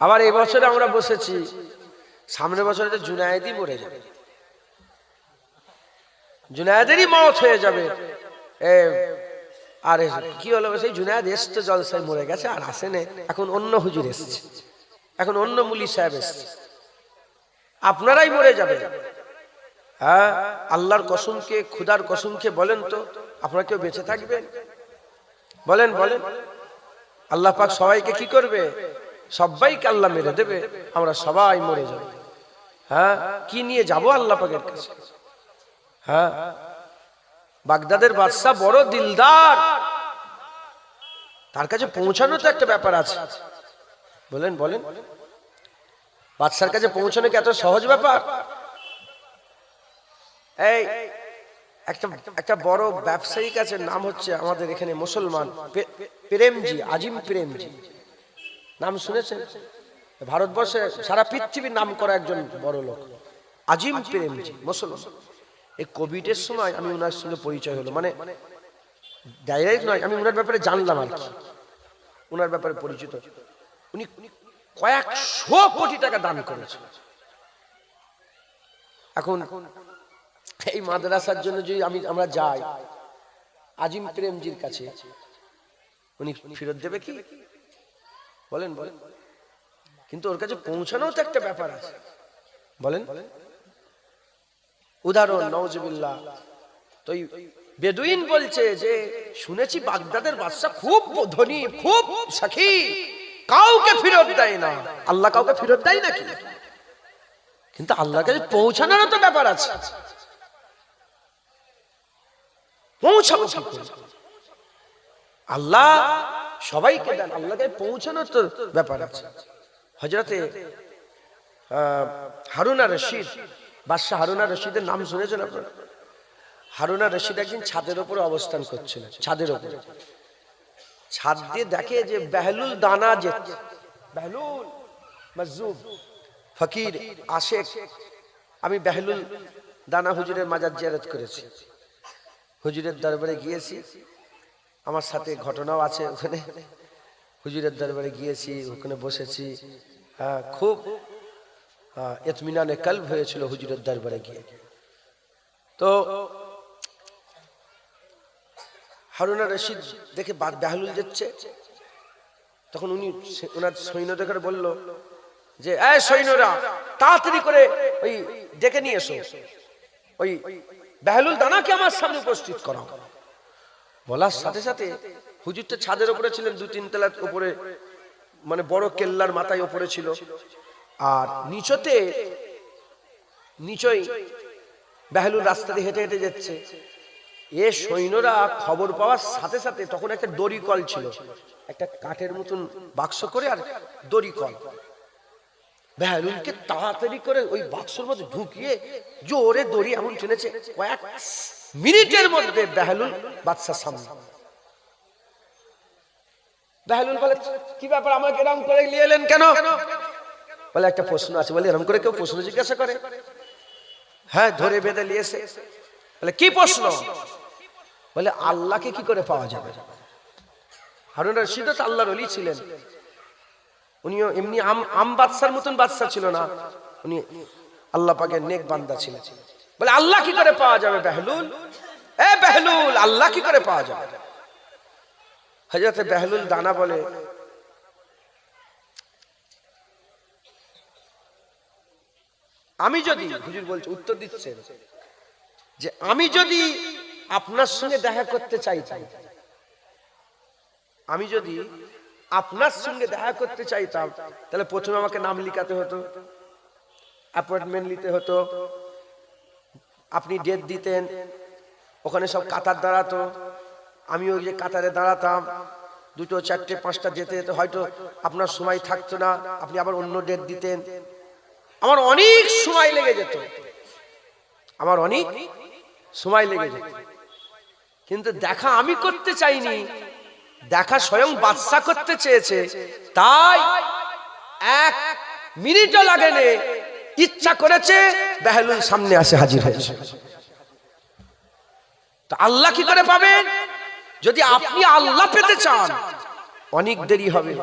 আবার এই বছরে আমরা বসেছি, সামনের বছরে তো জুনায়েদই মরে যাবে, জুনায়েদেরই মওত হয়ে যাবে। আর কি হলো, সেই জুনায়েদ এসছে জলসায়, মরে গেছে, আর আসেনে, এখন অন্য হুজুর এসছে, এখন অন্য মুলি সাহেব এসছে, আপনারাই মরে যাবে। হ্যাঁ, আল্লাহর কসমকে, খুদার কসমকে বলেন তো, আপনারা কেউ বেঁচে থাকবেন? বলেন বলেন। আল্লাহ পাক সবাইকে কি করবে? সবাইকে আল্লাহ মেরে দেবে, আমরা সবাই মরে যাব। হ্যাঁ, কি নিয়ে যাব আল্লাহ পাকের কাছে? হ্যাঁ, বাগদাদের বাদশা বড় দিলদার, তার কাছে পৌঁছানো তো একটা ব্যাপার আছে। বলেন বলেন, বাদশার কাছে পৌঁছানো কি এত সহজ ব্যাপার? এই একটা বড় ব্যবসায়িক আছে, নাম হচ্ছে আমাদের এখানে মুসলমান, প্রেমজি, আজিম প্রেমজি, নাম শুনেছেন? ভারতবর্ষে সারা পৃথিবীর নাম করা একজন বড় লোক, আজিম প্রেমজি, মুসলমান। এই কোভিডের সময় আমি ওনার সঙ্গে পরিচয় হলো, মানে ডাইরেক্ট নয়, আমি ওনার ব্যাপারে জানলাম আর কি, ওনার ব্যাপারে পরিচিত। উনি কয়েকশো কোটি টাকা দান করেছেন। এখন এই মাদ্রাসার জন্য যদি আমরা যাই আজিম প্রেমজির কাছে, উনি ফেরত দেবে কি? বলেন বলেন। কিন্তু ওর কাছে পৌঁছানোও তো একটা ব্যাপার আছে, বলেন। উদাহরণ নাউজুবিল্লাহ, তো বেদুইন বলছে যে শুনেছি বাগদাদের বাদশা খুব ধনী, খুব সাখী, কাউকে ফেরত দেয় না। আল্লাহ কাউকে ফেরত দেয় নাকি? কিন্তু আল্লাহর কাছে পৌঁছানোরও তো ব্যাপার আছে, পৌঁছাবো কি করে? আল্লাহ সবাইকে দেন, আল্লাহকে পৌঁছানোর তো ব্যাপার আছে। হযরতে হারুন আর রশিদ, বাদশা হারুন আর রশিদের নাম শুনেছেন আপনারা? হারুন আর রশিদ একদিন ছাদের উপরে অবস্থান করছিলেন, ছাদের উপরে, ছাদ দিয়ে দেখে যে বেহলুল দানা, যে বেহলুল মজজুব ফকির আশেক, আমি বেহলুল দানা হুজুরের মাজার জিয়ারত করেছি, হুজুরের দরবারে গিয়েছি, আমার সাথে ঘটনাও আছে ওখানে। হুজুরের দরবারে গিয়েছি, ওখানে বসেছি, খুব ইতমিনানে কলব হয়েছিল হুজুরের দরবারে গিয়ে। তো হারুন আর রশিদ দেখে বেহলুল যাচ্ছে, তখন উনি ওনার সৈন্যদের বলল যে এই সৈন্যরা তাড়াতাড়ি করে ওই ডেকে নিয়ে এসো, ওই বেহলুল দানাকে আমার সামনে উপস্থিত করাও। বলার সাথে সাথে হুজুর তো ছাদের উপরে ছিলেন, 2-3 তলার উপরে, মানে বড় কেল্লার মাথায় উপরে ছিল, আর নিচই বেহলুল রাস্তা দিয়ে হেঁটে হেঁটে যাচ্ছে। এ সৈন্যরা খবর পাওয়ার সাথে সাথে, তখন একটা দড়ি কল ছিল, একটা কাঠের মতন বাক্স করে আর দড়ি কল, বেহলুলকে তাড়াতাড়ি করে ওই বাক্সের মধ্যে ঢুকিয়ে জোরে দড়ি এমন টেনেছে, কয়েক মিনিটের মধ্যে বেহলুল বাদশার সামনে। বেহলুল বলে, কি ব্যাপার, আমাকে এরকম করে নিয়ে এলেন কেন? বলে, একটা প্রশ্ন আছে। বলে, এরকম করে কেউ প্রশ্ন জিজ্ঞাসা করে? হ্যাঁ, ধরে বেঁধে নিয়েছে। বলে, কি প্রশ্ন? বলে, আল্লাহকে কি করে পাওয়া যাবে? হারুন আর রশিদ তো আল্লাহর ওলি ছিলেন, উনিও এমনি আম বাদশার মতন বাদশা ছিল না, উনি আল্লাহ পাকের নেক বান্দা ছিলেন। বলে, আল্লাহ কি করে পাওয়া যাবে বেহলুল? এ বেহলুল, আল্লাহ কি করে পাওয়া যাবে? হযরতে বেহলুল দানা বলে, আমি যদি, হুজুর বলছে, উত্তর দিচ্ছেন যে আমি যদি আপনার সঙ্গে দেখা করতে চাইতাম, আমি যদি আপনার সঙ্গে দেখা করতে চাইতাম, তাহলে প্রথমে আমাকে নাম লিখাতে হতো, অ্যাপয়েন্টমেন্ট নিতে হতো, আপনি ডেট দিতেন, ওখানে সব কাতার দাঁড়াতো, আমি ওই যে কাতারে দাঁড়াতাম, 2, 4, 5টা যেতে যেতে হয়তো আপনার সময় থাকতো না, আপনি আবার অন্য ডেট দিতেন, আমার অনেক সময় লেগে যেত, আমার অনেক সময় লেগে যেত। কিন্তু দেখা আমি করতে চাইনি, দেখা স্বয়ং বাদশা করতে চেয়েছে, তাই 1 মিনিটও লাগেনি, ইচ্ছা করেছে বেহলুল সামনে আসে হাজির হয়েছে। তো আল্লাহ কি করে পাবেন? যদি আপনি আল্লাহ পেতে চান, অনেক দেরি হবে,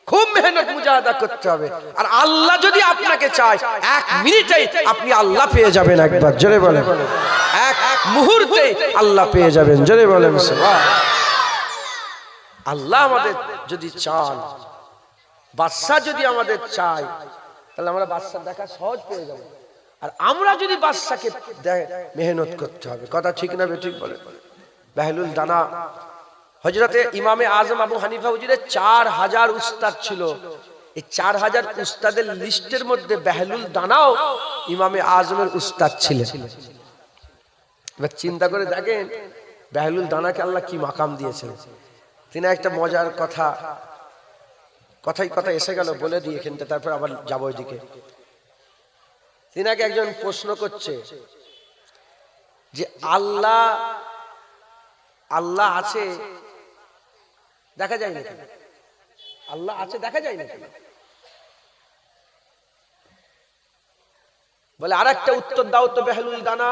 খুব মেহনত মুজাহাদা করতে হবে। আর আল্লাহ যদি আপনাকে চায়, 1 মিনিটেই আপনি আল্লাহ পেয়ে যাবেন। একবার জোরে বলেন, 1 মুহূর্তে আল্লাহ পেয়ে যাবেন। জোরে বলেন সুবহানাল্লাহ। আল্লাহ আমাদের যদি চান, বাদশা যদি আমাদের চায়, তাহলে আমরা বাদশা দেখা সহজ পেয়ে যাব। আর আমরা যদি বাদশাকে মেহনত করতে হবে। কথা ঠিক না বেঠিক বলেন? বেহলুল দানা, হযরতে ইমামে আজম আবু হানিফা হুজুরের 4000 উস্তাদ ছিল। এই 4000 উস্তাদের লিস্টের মধ্যে বেহলুল দানাও ইমামে আজমের উস্তাদ ছিলেন। এবার চিন্তা করে দেখেন বেহলুল দানাকে আল্লাহ কি মাকাম দিয়েছেন। তিনি একটা মজার কথা এসে গেল, বলে দিয়ে এখানটা, তারপর আবার যাবো ওইদিকে। তিনাকে একজন প্রশ্ন করছে যে আল্লাহ আছে দেখা যায় না কেন? আল্লাহ আছে দেখা যায় না কেন? বলে আরেকটা উত্তর দাও তো বেহলুল দানা।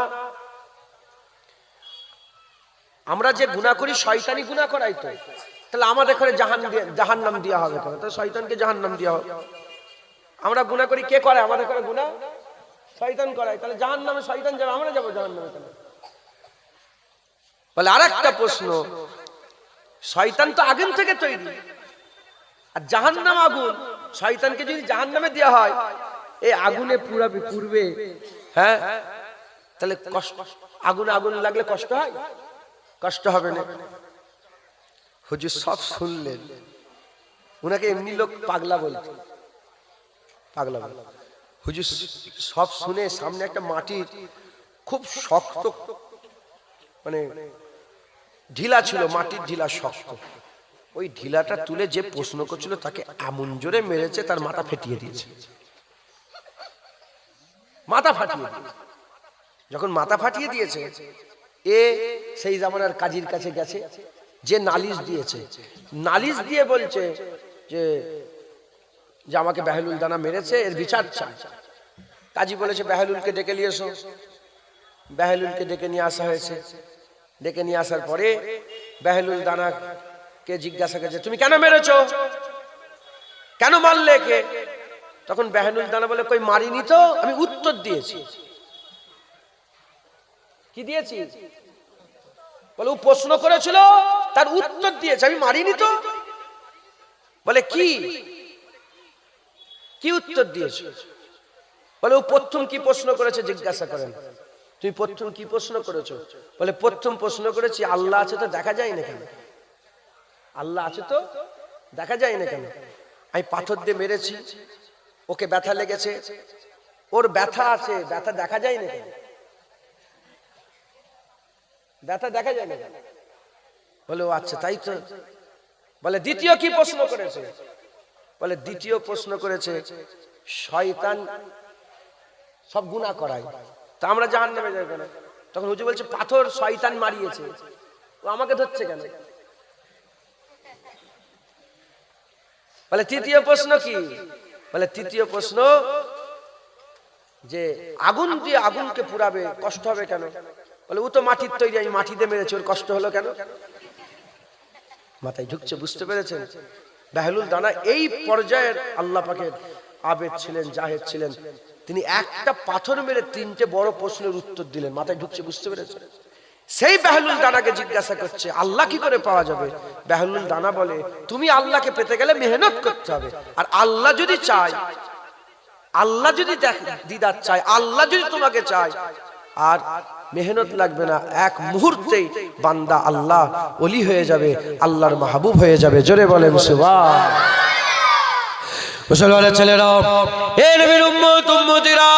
আমরা যে গুনাহ করি শয়তানি গুনাহ করাই তো, তাহলে আমাদের ঘরে জাহান্নাম দেওয়া হবে কেন? তাহলে শয়তানকে জাহান্নাম দেওয়া হবে। আমরা গুনাহ করি, কে করে আমাদের ঘরে গুনাহ? শয়তান করায়। তাহলে জাহান্নামে শয়তান যাবে, আমরা যাবো জাহান্নামে কেন? বলে আরেকটা প্রশ্ন, শয়তান তো আগুন থেকে তৈরি, আর জাহান্নাম আগুন। শয়তানকে যদি জাহান্নামে দেওয়া হয়, এই আগুনে পুড়বে, হ্যাঁ, তাহলে আগুন লাগলে কষ্ট হয়? কষ্ট হবে না। হুজুর সব শুনলেন। উনাকে এমনি লোক পাগলা বলতো, পাগলা বল। হুজুর সব শুনে সামনে একটা মাটির খুব শক্ত, মানে ঢিলা ছিল, মাটির ঢিলা শক্ত। ওই ঢিলাটা তুলে যে প্রশ্ন করছিল তাকে এমন জোরে মেরেছে, তার মাথা ফেটিয়ে দিয়েছে। মাথা ফাটিয়ে দিয়েছে। যখন মাথা ফাটিয়ে দিয়েছে, সেই জামানার কাজীর কাছে গেছে, যে নালিশ দিয়েছে, নালিশ দিয়ে বলছে যে আমাকে বেহলুল দানা মেরেছে, এর বিচার চাই। কাজী বলেছে বেহলুলকে ডেকে নিয়ে এসো। বেহলুলকে ডেকে নিয়ে আসা হয়েছে। ডেকে নিয়ে আসার পরে বেহলুল দানাকে জিজ্ঞাসা করেছে, তুমি কেন মেরেছো? কেন মারলে কে? তখন বেহলুল দানা বলে, কই মারিনি তো, আমি উত্তর দিয়েছি। কি দিয়েছি? বলে ও প্রশ্ন করেছিল, তার উত্তর দিয়েছে, আমি মারিনি তো। বলে কি উত্তর দিয়েছো? বলে ও প্রথম কি প্রশ্ন করেছে জিজ্ঞাসা করেন। তুমি প্রথম কি প্রশ্ন করেছো? বলে প্রথম প্রশ্ন করেছি আল্লাহ আছে তো দেখা যায় না কেন? আল্লাহ আছে তো দেখা যায় না কেন? আমি পাথর দিয়ে মেরেছি, ওকে ব্যথা লেগেছে, ওর ব্যথা আছে, ব্যথা দেখা যায় না কেন? ব্যথা দেখা যায় না কেন? বলে ও আচ্ছা তাই তো। বলে দ্বিতীয় কি প্রশ্ন করেছে? বলে দ্বিতীয় প্রশ্ন করেছে শয়তান সব গুনাহ করায়, তা আমরা জাহান্নামে যাব কেন? তখন হুজুর বলছে পাথর শয়তান মারিয়েছে, ও আমাকে ধরছে কেন? বলে তৃতীয় প্রশ্ন কি? বলে তৃতীয় প্রশ্ন যে আগুন দিয়ে আগুনকে পুড়াবে, কষ্ট হবে কেন? বলে ও তো মাটির তৈরি, আমি মাটি দিয়ে মেরেছি, ওর কষ্ট হলো কেন? মাথায় ঢুকছে, বুঝতে পেরেছেন? বেহলুল দানা এই পর্যায়ের আল্লাহ পাকের আবেদ ছিলেন, জাহেদ ছিলেন। তিনি একটা পাথর মেরে 3টে বড় প্রশ্নের উত্তর দিলেন। মাথায় ঢুকছে, বুঝতে পেরেছেন? সেই বেহলুল দানাকে জিজ্ঞাসা করছে আল্লাহ কি করে পাওয়া যাবে? বেহলুল দানা বলে তুমি আল্লাহকে পেতে গেলে মেহনত করতে হবে। আর আল্লাহ যদি চায়, আল্লাহ যদি দিদার চায়, আল্লাহ যদি তোমাকে চায়, আর মেহনত লাগবে না, এক মুহূর্তেই বান্দা আল্লাহ ওলি হয়ে যাবে, আল্লাহর মাহবুব হয়ে যাবে। জোরে বলেন সুবহানাল্লাহ। মুসলমানের ছেলেরা, এ নবীর উম্মত উম্মতিরা,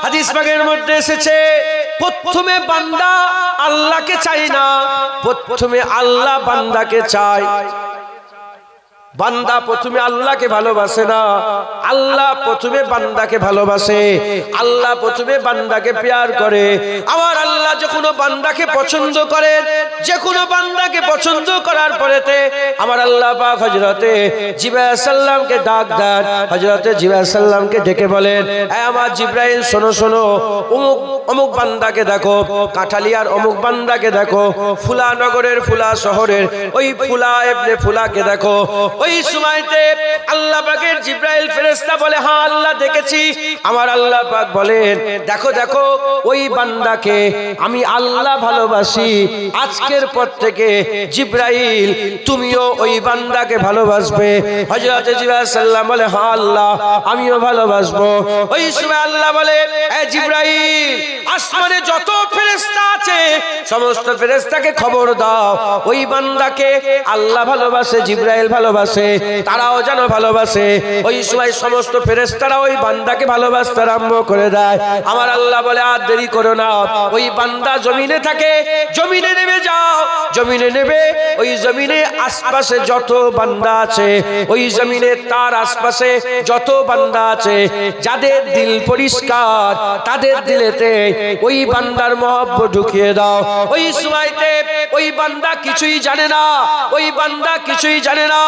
হাদিস পাকের মধ্যে এসেছে প্রথমে বান্দা আল্লাহকে চায় না, প্রথমে আল্লাহ বান্দাকে চায়। বান্দা প্রথমে আল্লাহকে ভালোবাসে না, আল্লাহ প্রথমে বান্দাকে ভালোবাসে। আল্লাহ প্রথমে বান্দাকে প্যার করে। আমার আল্লাহ যে কোনো বান্দাকে পছন্দ করেন, যে কোনো বান্দাকে পছন্দ করার পরেতে আমার আল্লাহ পাক হযরতে জিবরাইল সাল্লামকে ডাক দেন। হযরতে জিবরাইল সাল্লামকে ডেকে বলেন, এ আমার জিবরাইল শোনো শোনো, অমুক অমুক বান্দাকে দেখো, কাঁঠালিয়ার অমুক বান্দাকে দেখো, ফুলা নগরের ফুলা শহরের ওই ফুলা ইবনে ফুলাকে দেখো, ওই সময়তে আল্লাহ পাকের জিবরাইল ফেরেশতা বলে হ্যাঁ আল্লাহ দেখেছি। আমার আল্লাহ পাক বলেন দেখো দেখো ওই বান্দাকে আমি আল্লাহ ভালোবাসি, আজকের পর থেকে জিবরাইল তুমিও ওই বান্দাকে ভালোবাসবে। হযরত জিবরাইল সাল্লাম বলে হ্যাঁ আল্লাহ আমিও ভালোবাসবো। ওই সময় আল্লাহ বলে এ জিবরাইল আসমানে যত ফেরেশতা আছে সমস্ত ফেরেশতাকে খবর দাও ওই বান্দাকে আল্লাহ ভালোবাসে, জিবরাইল ভালোবাসে, তারাও যেন ভালোবাসে। ওই সময় সমস্ত ফেরেশতারা ওই বান্দাকে ভালোবাসতে আরম্ভ করে দেয়। আমার আল্লাহ বলে আর দেরি করো না, ওই বান্দা জমিনে থাকে, জমিনে নেমে যাও, জমিনে নেবে ওই জমিনে আশপাশে যত বান্দা আছে, ওই জমিনে তার আশপাশে যত বান্দা আছে যাদের দিল পরিষ্কার তাদের দিলেতে ওই বান্দার মহব্বত ঢুকিয়ে দাও। ওই সময়তে ওই বান্দা কিছুই জানে না, ওই বান্দা কিছুই জানে না,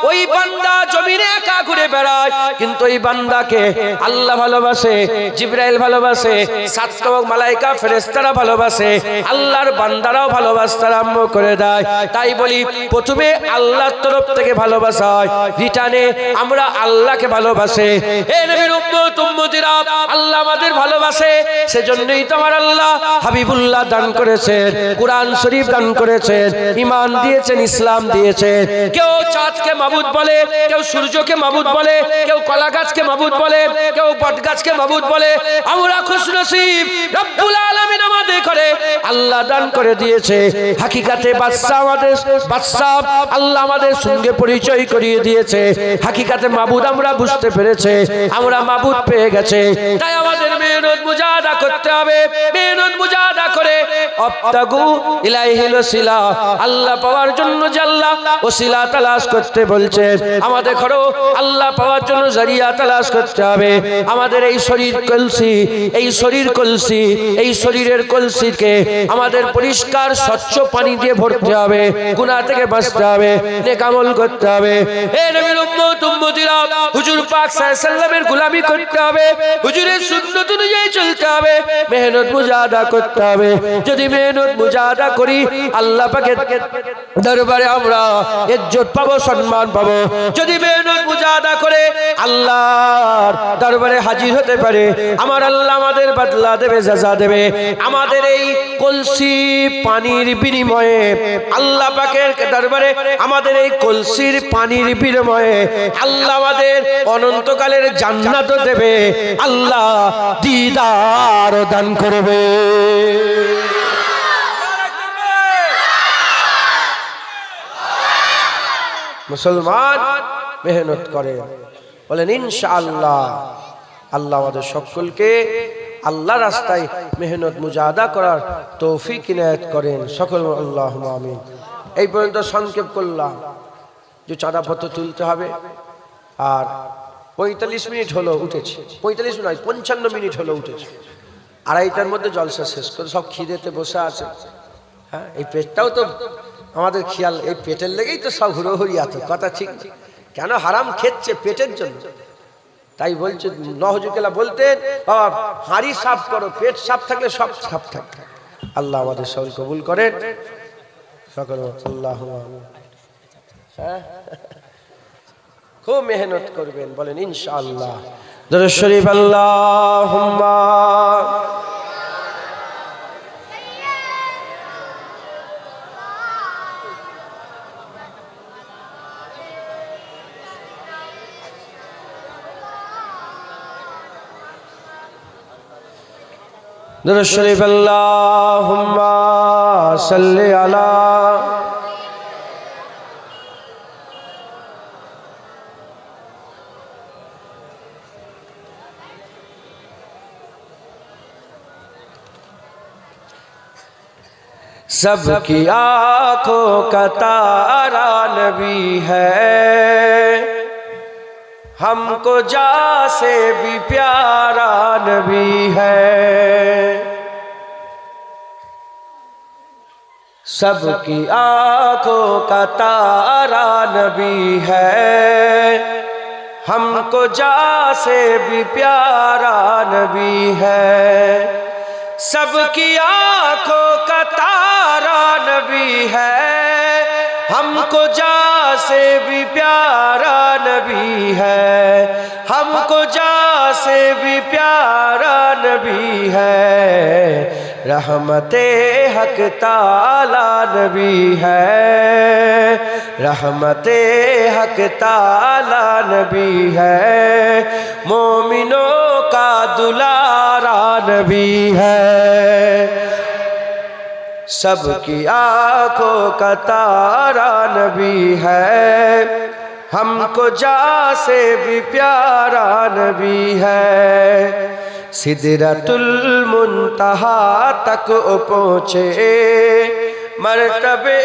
ওই বান্দা জমিনে একা ঘুরে বেড়ায়, কিন্তু ওই বান্দাকে আল্লাহ ভালোবাসে, জিবরাইল ভালোবাসে, সাত মালায়েকা ফেরেশতারা ভালোবাসে, আল্লাহর বান্দারাও ভালোবাসতে আরম্ভ করে দেয়। তাই বলি প্রথমে আল্লাহর তরফ থেকে ভালোবাসা হয়, রিটার্নে আমরা আল্লাহকে ভালোবাসে। হে নবীর উম্মত উম্মতিরা আল্লাহ আমাদের ভালোবাসে, সেজন্যই তো আমার আল্লাহ হাবিবুল্লাহ দান করেছেন, কুরআন শরীফ দান করেছেন, ঈমান দিয়েছেন, ইসলাম দিয়েছেন। কেউ চাঁদকে মাবুদ বলে, কেউ সূর্যকে মাবুদ বলে, কেউ কলা গাছকে মাবুদ বলে, কেউ বট গাছকে মাবুদ বলে। আমরা খুশনসিব রব্বুল আলামিন আমাদের করে আল্লাহ দান করে দিয়েছে। হাকিকাতে বাদশা আমাদের বাদশা আল্লাহ আমাদের সঙ্গে পরিচয় করিয়ে দিয়েছে। হাকিকাতে মাবুদ আমরা বুঝতে পেরেছে, আমরা মাবুদ পেয়ে গেছে। তাই আমাদের মেহনত মুজাহাদা করতে হবে, মেহনত মুজাহাদা করে আবতাগু ইলাইহিল ওসিলা আল্লাহ পাওয়ার জন্য যে আল্লাহ ওসিলা তালাশ করতে বলছেন, আমাদের ঘরো আল্লাহ পাওয়ার জন্য জারিয়া তালাশ করতে হবে। আমাদের এই শরীর কলসি, এই শরীর কলসি, এই শরীরের কলসিকে আমাদের পরিষ্কার স্বচ্ছ পানি দিয়ে ভরতে হবে, গুনাহ থেকে বাঁচতে হবে, নেক আমল করতে হবে। হে নবীর উম্মত উম্মতিরা হুজুর পাক সাল্লাল্লাহু আলাইহি সাল্লামের গোলামি করতে হবে, হুজুরের সুন্নাত অনুযায়ী চলতে হবে, মেহনত মুজাহাদা করতে হবে। যদি মেহনত মুজাহাদা করি আল্লাহ পাকের দরবারে আমরা ইজ্জত পাবো, সম্মান পাবো। যদি মেহনত মুজাহাদা করে আল্লাহর দরবারে হাজির হতে পারে আমার আল্লাহ আমাদের বদলা দেবে, সাজা দেবে। আমাদের এই কলসি পানির বিনিময়ে আল্লাহ পাকের দরবারে আমাদের এই কলসির পানির বিনিময়ে আল্লাহ আমাদের অনন্তকালের জান্নাত দেবে, আল্লাহ দিদার দান করবে। মুসলমান মেহনত করে বলেন ইনশাআল্লাহ। আল্লাহ আমাদের সকলকে আল্লাহ রাস্তায় মেহনত মুজাহাদা করার তৌফিক ইনায়াত করেন, সকল আল্লাহুম্মা আমিন। এই পর্যন্ত সংক্ষেপ করলাম যে চাঁদাপত্র তুলতে হবে। আর 45 মিনিট হলো উঠেছে, 45 নয় 55 মিনিট হলো উঠেছে। আড়াইটার মধ্যে জলসা শেষ করে সব খিদেতে বসে আছে। হ্যাঁ, এই পেটটাও তো আমাদের খেয়াল, এই পেটের লেগেই তো সব হুড়োহুড়ি আছে, কথা ঠিক। কেন হারাম খেচ্ছে? পেটের জন্য। তাই বলছে নহজুকেলা বলতেন বাবা হাঁড়ি সাফ করো, পেট সাফ থাকলে সব সাফ থাকবে। আল্লাহ আমাদের সকল কবুল করেন, সকল আল্লাহুম্মা আমিন। হ্যাঁ, খুব মেহনত করবেন, বলেন ইনশাআল্লাহ। দরুদ শরীফ আল্লাহুম্মা দরুদ শরীফ আল্লাহুম্মা সাল্লি আলা सबकी आंखों का तारा नबी है, हमको जा से भी प्यारा नबी है। सबकी आंखों का तारा नबी है, हमको जा से भी प्यारा नबी है। सबकी आंखों का तारा नबी है, हमको जा से भी प्यारा नबी है, हमको जा से भी प्यारा नबी है, रहमते हक ताला नबी है, रहमते हक ताला नबी है, मोमिनों का दुलारा नबी है, सबकी आंखों का तारा नबी है, हमको जा से भी प्यारा नबी है, सिदरतुल मुंतहा तक पहुँचे, मर्तबे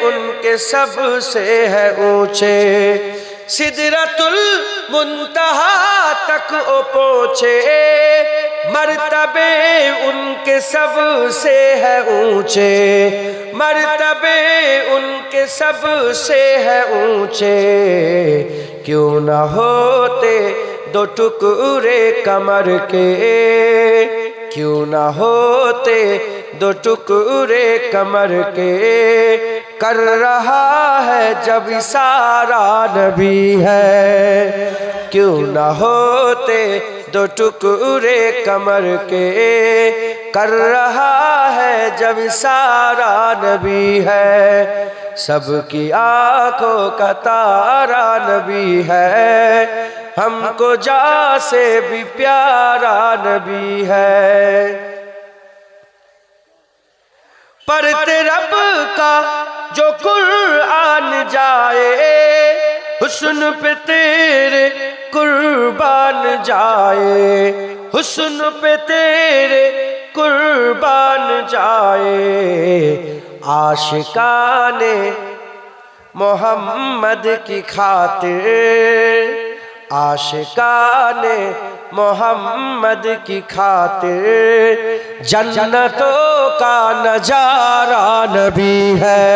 उनके सबसे है ऊंचे, सिदरतुल मुंतहा तक पहुँचे, मर्तबे उनके सबसे है ऊंचे, मर्तबे उनके सबसे है ऊंचे, क्यों न होते दो टुकड़े कमर के, क्यों न होते दो टुकड़े कमर के, कर रहा है जब इशारा नबी है, क्यों न होते दो टुकड़े कमर के, कर रहा है जब इशारा नबी है, सबकी आंखों का तारा नबी है, हमको जा से भी प्यारा नबी है, पढ़ते रब का जो कुरान जाए, हुस्न पे तेरे कुर्बान जाए, हुस्न पे तेरे कुर्बान जाए, आशिकाने मोहम्मद की खातिर, आशिकाने मोहम्मद की खातिर, जन्नतों का नजारा नबी है,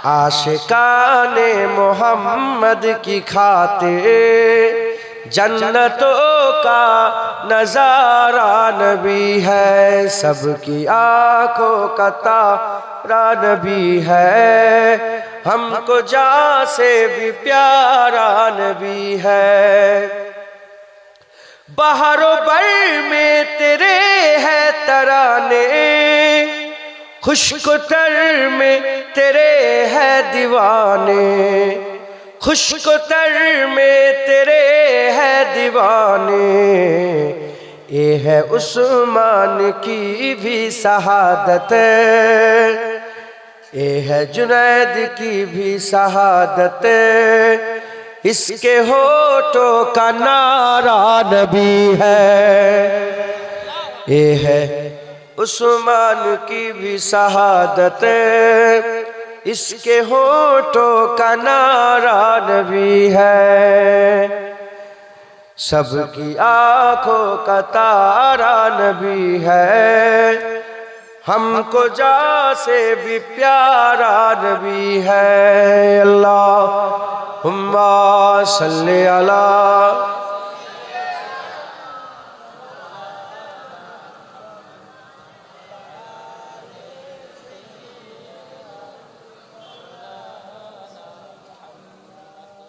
आशिकाने मोहम्मद की खातिर, जन्नतों का नजारा नबी है, सबकी आंखों का तारा नबी है, हमको जा से भी प्यारा नबी है, बहारों बर में तेरे है तराने, खुश्क तर में तेरे है दीवाने, खुश्क तर में तेरे है दीवाने, ये है उस्मान की भी शहादत, ये है जुनैद की भी शहादत, इसके होठों का नारा नबी है, ये है उस्मान की भी शहादत, इसके होठों का नारा नबी है, सबकी आंखों का तारा नबी है, हमको जा से भी प्यारा नबी है, अल्लाहुम्मा सल्ली अला,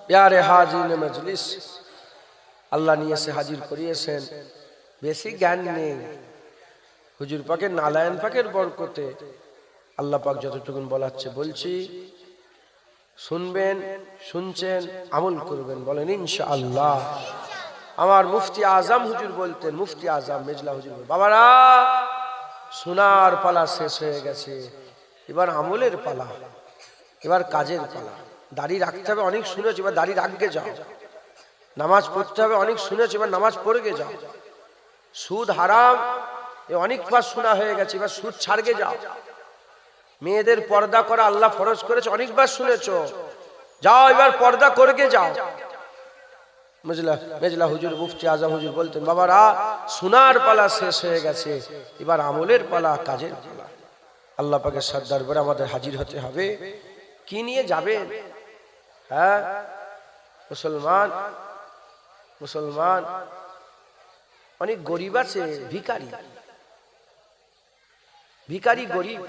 प्यारे हाजिर मजलिस, আল্লাহ নিয়ে এসে হাজির করিয়েছেন, বেশি জ্ঞান নেই, হুজুর পাকের নালায়ন পাকের বরকতে আল্লাহ পাক যতটুকুন বলাচ্ছে বলছি, শুনবেন, শুনছেন, আমল করবেন, বলেন ইনশাআল্লাহ। আমার মুফতি আজম হুজুর বলতেন, মুফতি আজম মেজলা হুজুর, বাবারা শোনার পালা শেষ হয়ে গেছে, এবার আমলের পালা, এবার কাজের পালা। দাড়ি রাখতে হবে, অনেক শুনেছি, এবার দাড়ি রাখবে যাও। নামাজ পড়তে হবে, অনেক শুনেছি, এবার নামাজ পড়ে যাও। সুদ হারাম অনেকবার শোনা হয়ে গেছে, এবার সুদ ছাড়গে যাও। মেয়েদের পর্দা করা আল্লাহ ফরজ করেছে, অনেকবার শুনেছো, যাও এবার পর্দা করগে যাও। মেজলা হুজুর মুফতি আজম হুজুর বলতেন, বাবারা শোনার পালা শেষ হয়ে গেছে, এবার আমলের পালা, কাজের পালা। আল্লাহ পাকের সর্দার বলে আমাদের হাজির হতে হবে। কি নিয়ে যাবেন? হ্যাঁ, মুসলমান মুসলমান অনেক গরিব আছে, ভিখারি, ভিখারি গরিব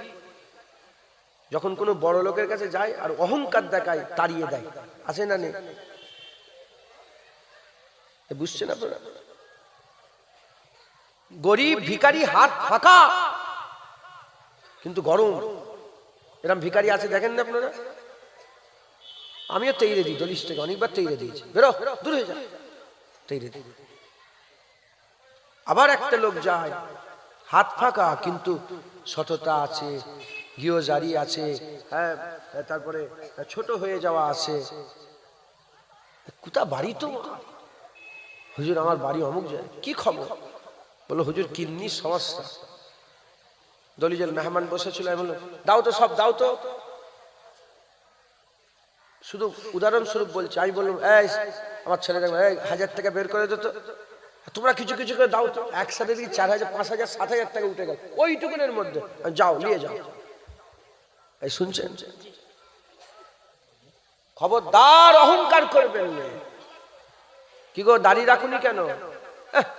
যখন কোনো বড় লোকের কাছে যায় আর অহংকার দেখায়, তাড়িয়ে দেয়, আছে না নেই? বুঝছেন আপনারা? গরিব ভিখারি হাত ফাঁকা কিন্তু গরম। এরকম ভিখারি আছে দেখেন না আপনারা? আমিও তেইরে দিই দলিশ থেকে, অনেকবার তেইরে দিয়েছি, বেরো দূর হয়ে যায়, তেইরে দিই। আবার একটা লোক যায় হাত ফাঁকা কিন্তু সততা আছে, গৃহজারি আছে, হ্যাঁ, তারপরে ছোট হয়ে যাওয়া আছে। কোথা বাড়ি তো? হুজুর আমার বাড়ি অমুক যায়। কি খবর? বলো হুজুর কিডনি সমস্যা। দলিজের মেহমান বসেছিল, আমি বললাম দাও তো, সব দাও তো। শুধু উদাহরণস্বরূপ বলছি। আমি বললাম এই আমার ছেলে 1000 টাকা বের করে দিত, তোমরা কিছু কিছু করে দাও তো। একসাথে দিকে 4000, 5000, 7000 টাকা উঠে গেল ওইটুকুনের মধ্যে। যাও নিয়ে যাও। এই শুনছেন? খবরদার অহংকার করবেন না। কি গো দাড়ি রাখুনি কেন?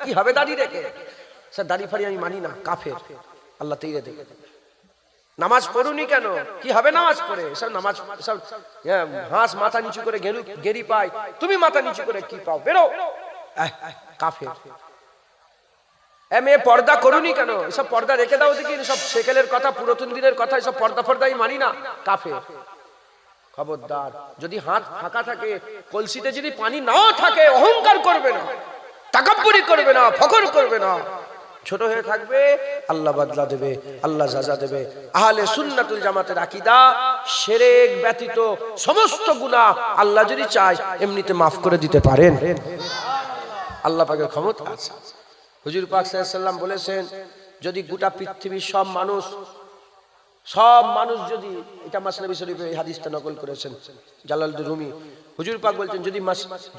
কি হবে দাড়ি রেখে? স্যার দাড়ি ফাড়ি আমি মানি না, কাফের, আল্লাহ তেইরে দেবে। নামাজ পড়ুনি কেন? কি হবে নামাজ পড়ে? সব নামাজ সব হাঁস মাথা নিচু করে গেরি পায়, তুমি মাথা নিচু করে কি পাও? বেরো, কাফের। মেয়ে পর্দা করুনি কেন? এসব পর্দা রেখে দাও দেখি, সব সেকেলের কথা, পুরাতন দিনের কথা, এসব পর্দা ফর্দা আমি মানি না, কাফের। খবরদার, যদি হাত ফাঁকা থাকে, কলসিতে যদি পানি নাও থাকে, অহংকার করবে না, তাকাব্বুরি করবে না, ফখর করবে না, ছোট হয়ে থাকবে, আল্লাহ বদলা দেবে, আল্লাহ সাজা দেবে। আহলে সুন্নাতুল জামাতের আকীদা, শিরক ব্যতীত সমস্ত গুনাহ আল্লাহ যদি চায় এমনিতে মাফ করে দিতে পারেন। আল্লাহ পাকের ক্ষমতা আছে। হুজুর পাক সাল্লাল্লাহু আলাইহি ওয়াসাল্লাম বলেছেন, যদি গোটা পৃথিবীর সব মানুষ যদি, এটা মাসনাবী শরীফে এই হাদিসটা নকল করেছেন জালালউদ্দিন রুমি। হুজুর পাক বলছেন,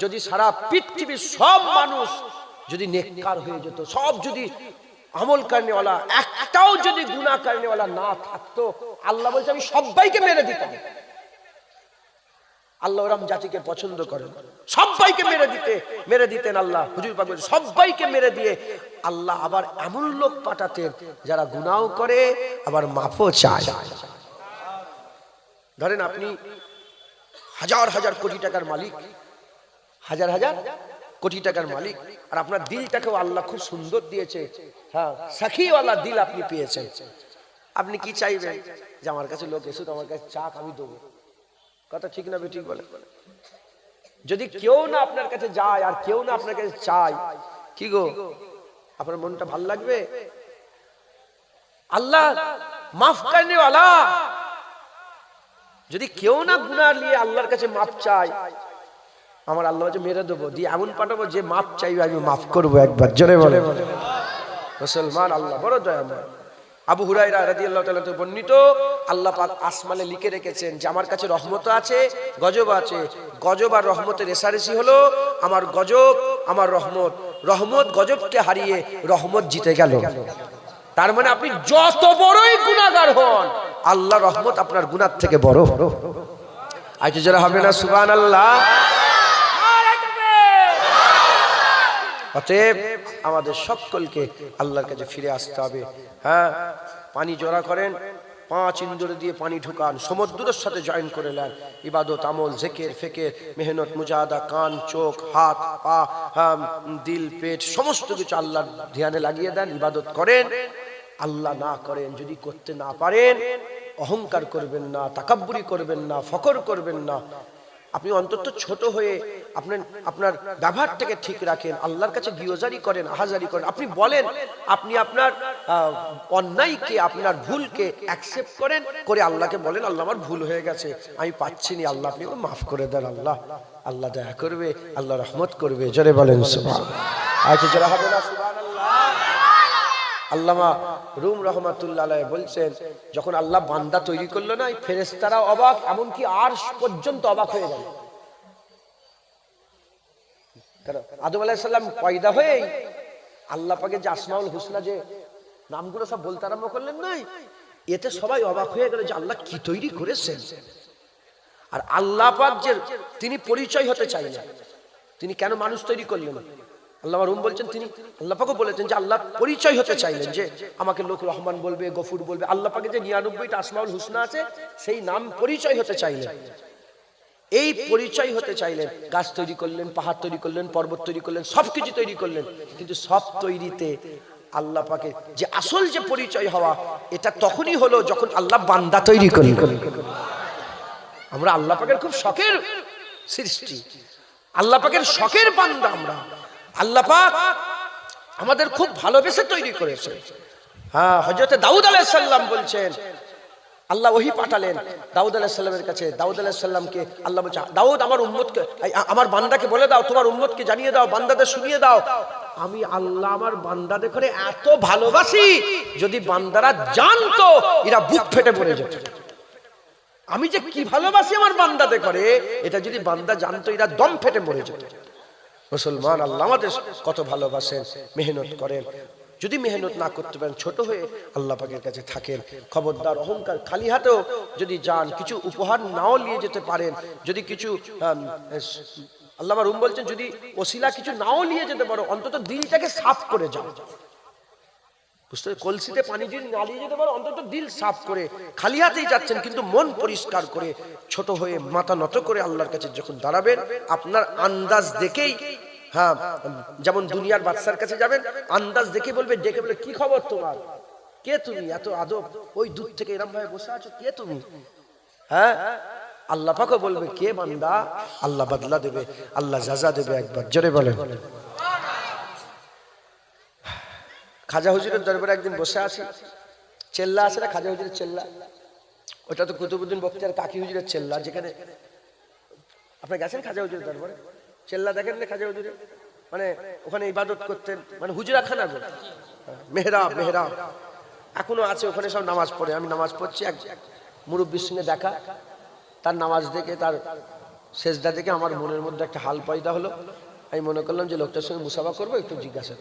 যদি সারা পৃথিবীর সব মানুষ যদি নেককার হয়ে যেত, সব যদি আমল করনেওয়ালা, একটাও যদি গুনাহ করনেওয়ালা না থাকতো, আল্লাহ বলছে আমি সবাইকে মেরে দিতাম। আল্লাহ ওরকম জাতিকে পছন্দ করেন, সবাইকে মেরে দিতেন আল্লাহ। হুজুর পাক বলেন সবাইকে মেরে দিয়ে আল্লাহ আবার এমন লোক পাঠাতেন যারা গুনাহও করে আবার মাফও চায়। ধরেন আপনি হাজার হাজার কোটি টাকার মালিক, হাজার হাজার কোটি টাকার মালিক, আর আপনার দিলটাকেও আল্লাহ খুব সুন্দর দিয়েছে, হ্যাঁ, সাখিওয়ালা দিল আপনি পেয়েছেন। আপনি কি চাইবেন? যে আমার কাছে লোক এসে আমার কাছে চাক, আমি দেবো। কথা ঠিক না বেঠিক বলে? যদি কেউ না আপনার কাছে যায় আর কেউ না আপনার কাছে চায়, কি গো আপনার মনটা ভালো লাগবে? আল্লাহ মাফ করনে ওয়ালা, যদি কেউ না গুনাহ নিয়ে আল্লাহর কাছে মাফ চায়, আমার আল্লাহ যে মেরে দেবো, দিয়ে এমন পাঠাবো যে মাফ চাইবে আমি মাফ করবো একবার। জোরে বলে মুসলমান, আল্লাহ বড় দয়াময়। আবু হুরায়রা রাদিয়াল্লাহু তাআলা থেকে বর্ণিত, আল্লাহ পাক আসমানে লিখে রেখেছেন যে আমার কাছে রহমত আছে, গজব আছে। গজব আর রহমতের রেষারেষি হলো আমার গজব, আমার রহমত। রহমত গজবকে হারিয়ে রহমত জিতে গেল। তার মানে আপনি যত বড়ই গুনাহগার হন, আল্লাহ রহমত আপনার গুনাহ থেকে বড়। আজ যারা হবে না সুবহানাল্লাহ। অতএব আমাদের সকলকে আল্লাহর কাছে ফিরে আসতে হবে। হ্যাঁ, পানি জোড়া করেন, 5 ইন্দ্রিয় দিয়ে পানি ঢুকান, সমুদ্রের সাথে জয়েন করে নেন। ইবাদত, আমল, জিকির, ফিকির, মেহনত, মুজাহাদা, কান, চোখ, হাত, পা, দিল, পেট, সমস্ত কিছু আল্লাহর ধ্যানে লাগিয়ে দেন, ইবাদত করেন। আল্লাহ না করেন, যদি করতে না পারেন, অহংকার করবেন না, তাকাব্বুরি করবেন না, ফখর করবেন না। আপনি অন্তত ছোট হয়ে আপনার ব্যবহারটাকে ঠিক রাখেন, আল্লাহর কাছে গিয়জারি করেন, আহাজারি করেন। আপনি বলেন, আপনি আপনার অন্যায়কে, আপনার ভুলকে অ্যাকসেপ্ট করেন, করে আল্লাহকে বলেন আল্লাহ আমার ভুল হয়ে গেছে, আমি পাচ্ছি না, আল্লাহ আপনি মাফ করে দেন। আল্লাহ দয়া করবে, আল্লাহ রহমত করবে। জোরে বলেন সুবহানাল্লাহ। আচ্ছা যারা হবে না সুবহানাল্লাহ। আল্লামা রুম রহমাতুল্লাহ আলাইহি বলছেন, যখন আল্লাহ বান্দা তৈরি করলো না, ফেরেশতারা অবাক, এমনকি আরশ পর্যন্ত অবাক হয়ে গেল। আদম আলাইহিস সালাম পয়দা হয়ে আল্লাহ পাকের যে আসমাউল হুসনা যে নামগুলো সব বলতে আরম্ভ করলেন, নাই এতে সবাই অবাক হয়ে গেল যে আল্লাহ কি তৈরি করেছেন। আর আল্লাহ পাক যে তিনি পরিচয় হতে চাইলেন, তিনি কেন মানুষ তৈরি করলেন? আল্লামা রুম বলছেন তিনি আল্লাহ পাকও বলেছেন যে আল্লাহ পরিচয় হতে চাইলেন যে আমাকে লোক রহমান বলবে, গফুর বলবে। আল্লাহ পাকে যে 99টা আসমাউল হুসনা আছে সেই নাম পরিচয় হতে চাইলেন। এই পরিচয় হতে চাইলেন, গাছ তৈরি করলেন, পাহাড় তৈরি করলেন, পর্বত তৈরি করলেন, সবকিছু তৈরি করলেন। কিন্তু সব তৈরিতে আল্লাহ পাকে যে আসল যে পরিচয় হওয়া, এটা তখনই হলো যখন আল্লাহ বান্দা তৈরি করলেন। আমরা আল্লাহ পাকের খুব শখের সৃষ্টি, আল্লাহ পাকের শখের বান্দা আমরা। আল্লাহ পাক আমাদের খুব ভালোবেসে তৈরি করেছে। হ্যাঁ, হযরত দাউদ আলাইহিস সালাম বলছেন, আল্লাহ ওহী পাঠালেন দাউদ আলাইহিস সালামের কাছে। দাউদ আলাইহিস সালামকে আল্লাহ বলছে, দাউদ আমার উম্মতকে, আমার বান্দাকে বলে দাও, তোমার উম্মতকে জানিয়ে দাও, বান্দাদের শুনিয়ে দাও, আমি আল্লাহ আমার বান্দাদের করে এত ভালোবাসি, যদি বান্দারা জানতো এরা বুক ফেটে পড়ে যেত। আমি যে কি ভালোবাসি আমার বান্দাদের করে, এটা যদি বান্দা জানতো এরা দম ফেটে মরে যেত। মুসলমান, আল্লাহ আমাদের কত ভালোবাসেন, মেহনত করেন। যদি মেহনত না করতে পারেন, ছোট হয়ে আল্লাহ পাকের কাছে থাকেন, খবরদার অহংকার খালি হাতেও যদি যান, কিছু উপহার নাও নিয়ে যেতে পারেন, যদি কিছু আল্লামা রুম বলছেন যদি ওসিলা কিছু নাও নিয়ে যেতে পারো, অন্তত দিলটাকে সাফ করে যাও। বুঝতে, কলসিতে পানি যদি না নিয়ে যেতে পারো, অন্তত দিল সাফ করে, খালি হাতেই যাচ্ছেন কিন্তু মন পরিষ্কার করে, ছোট হয়ে মাথা নত করে আল্লাহর কাছে যখন দাঁড়াবেন, আপনার আন্দাজ দেখেই, হ্যাঁ, যেমন দুনিয়ার বাদশার কাছে যাবেন, আন্দাজ দেখে বলবে, ডেকে বলে কি খবর তোমার, কে তুমি, এত আদব, ওই দূর থেকে এরম ভাবে বসে আছো, কে তুমি? হ্যাঁ, আল্লাহ পাকও বলবে কে বান্দা, আল্লাহ বদলা দেবে, আল্লাহ সাজা দেবে। একবার জোরে বলেন। খাজা হুজুরের দরবারে একদিন বসে আছি, চেল্লা আছে না খাজা হুজুরের চেল্লা, ওটা তো কুতুবউদ্দিন বখতিয়ার কাকি হুজুরের চেল্লা, যেখানে আপনি গেছেন খাজা হুজুরের দরবারে, চেল্লা দেখেন না খাজা হুজুরের, মানে ওখানে ইবাদত করতেন, মানে হুজুরাখানা গো, মেহরাব, মেহরাব এখনো আছে, ওখানে সব নামাজ পড়ে। আমি নামাজ পড়ছি, এক মুরব্বির সঙ্গে দেখা, তার নামাজ দেখে, তার সেজদা দেখে আমার মনের মধ্যে একটা হাল পয়দা হলো। আমি মনে করলাম যে লোকটার সঙ্গে মুসাফা করবো, একটু জিজ্ঞাসা।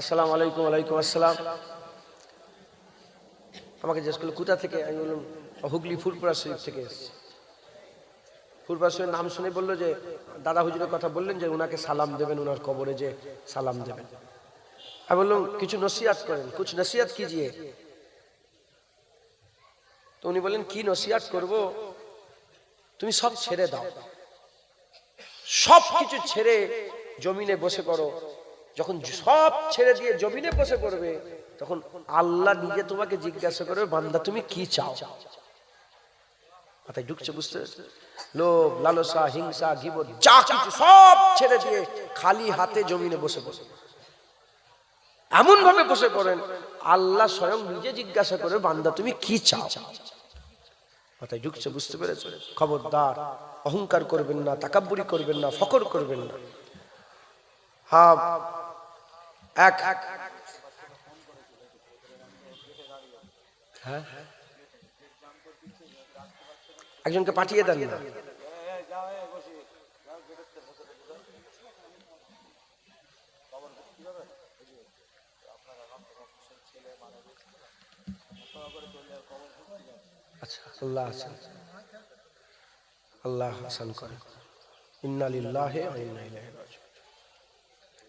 আসসালামু আলাইকুম। ওয়ালাইকুম আসসালাম। আমাকে জিজ্ঞেস করলো কোথা থেকে, আমি বললাম হুগলি ফুরপুরা শরীফ থেকে এসেছি। ফুরপুরা শরীফের নাম শুনে বললো যে দাদা হুজুরের কথা বললেন যে উনাকে সালাম দেবেন, উনার কবরে যে সালাম দেবেন। আমি বললাম কিছু নসিহত করেন, কুছ নসিহত কিজিয়ে। তো উনি বললেন কি নসিহত করব, তুমি সব ছেড়ে দাও, সব কিছু ছেড়ে জমিনে বসে পড়ো। যখন সব ছেড়ে দিয়ে জমিনে বসে পড়বে, তখন আল্লাহ নিজে তোমাকে জিজ্ঞাসা করবে, বান্দা তুমি কি চাও। মাথায় ঢুকছে? বুঝতে, লোভ, লালসা, হিংসা, গীবত, যা কিছু সব ছেড়ে দিয়ে খালি হাতে জমিনে বসে পড়ে, এমন ভাবে বসে পড়েন আল্লাহ স্বয়ং নিজে জিজ্ঞাসা করে, বান্দা তুমি কি চাও। মাথায় ঢুকছে? বুঝতে পেরেছো? খবরদার অহংকার করবেন না, তাকাব্বুরি করবেন না, ফখর করবেন না। হ্যাঁ, এক একজনকে পাঠিয়ে দেন না। আচ্ছা, আল্লাহ আছেন, আল্লাহ হাসান করেন। ইন্না লিল্লাহি ওয়া ইন্না ইলাইহি রাজিউন।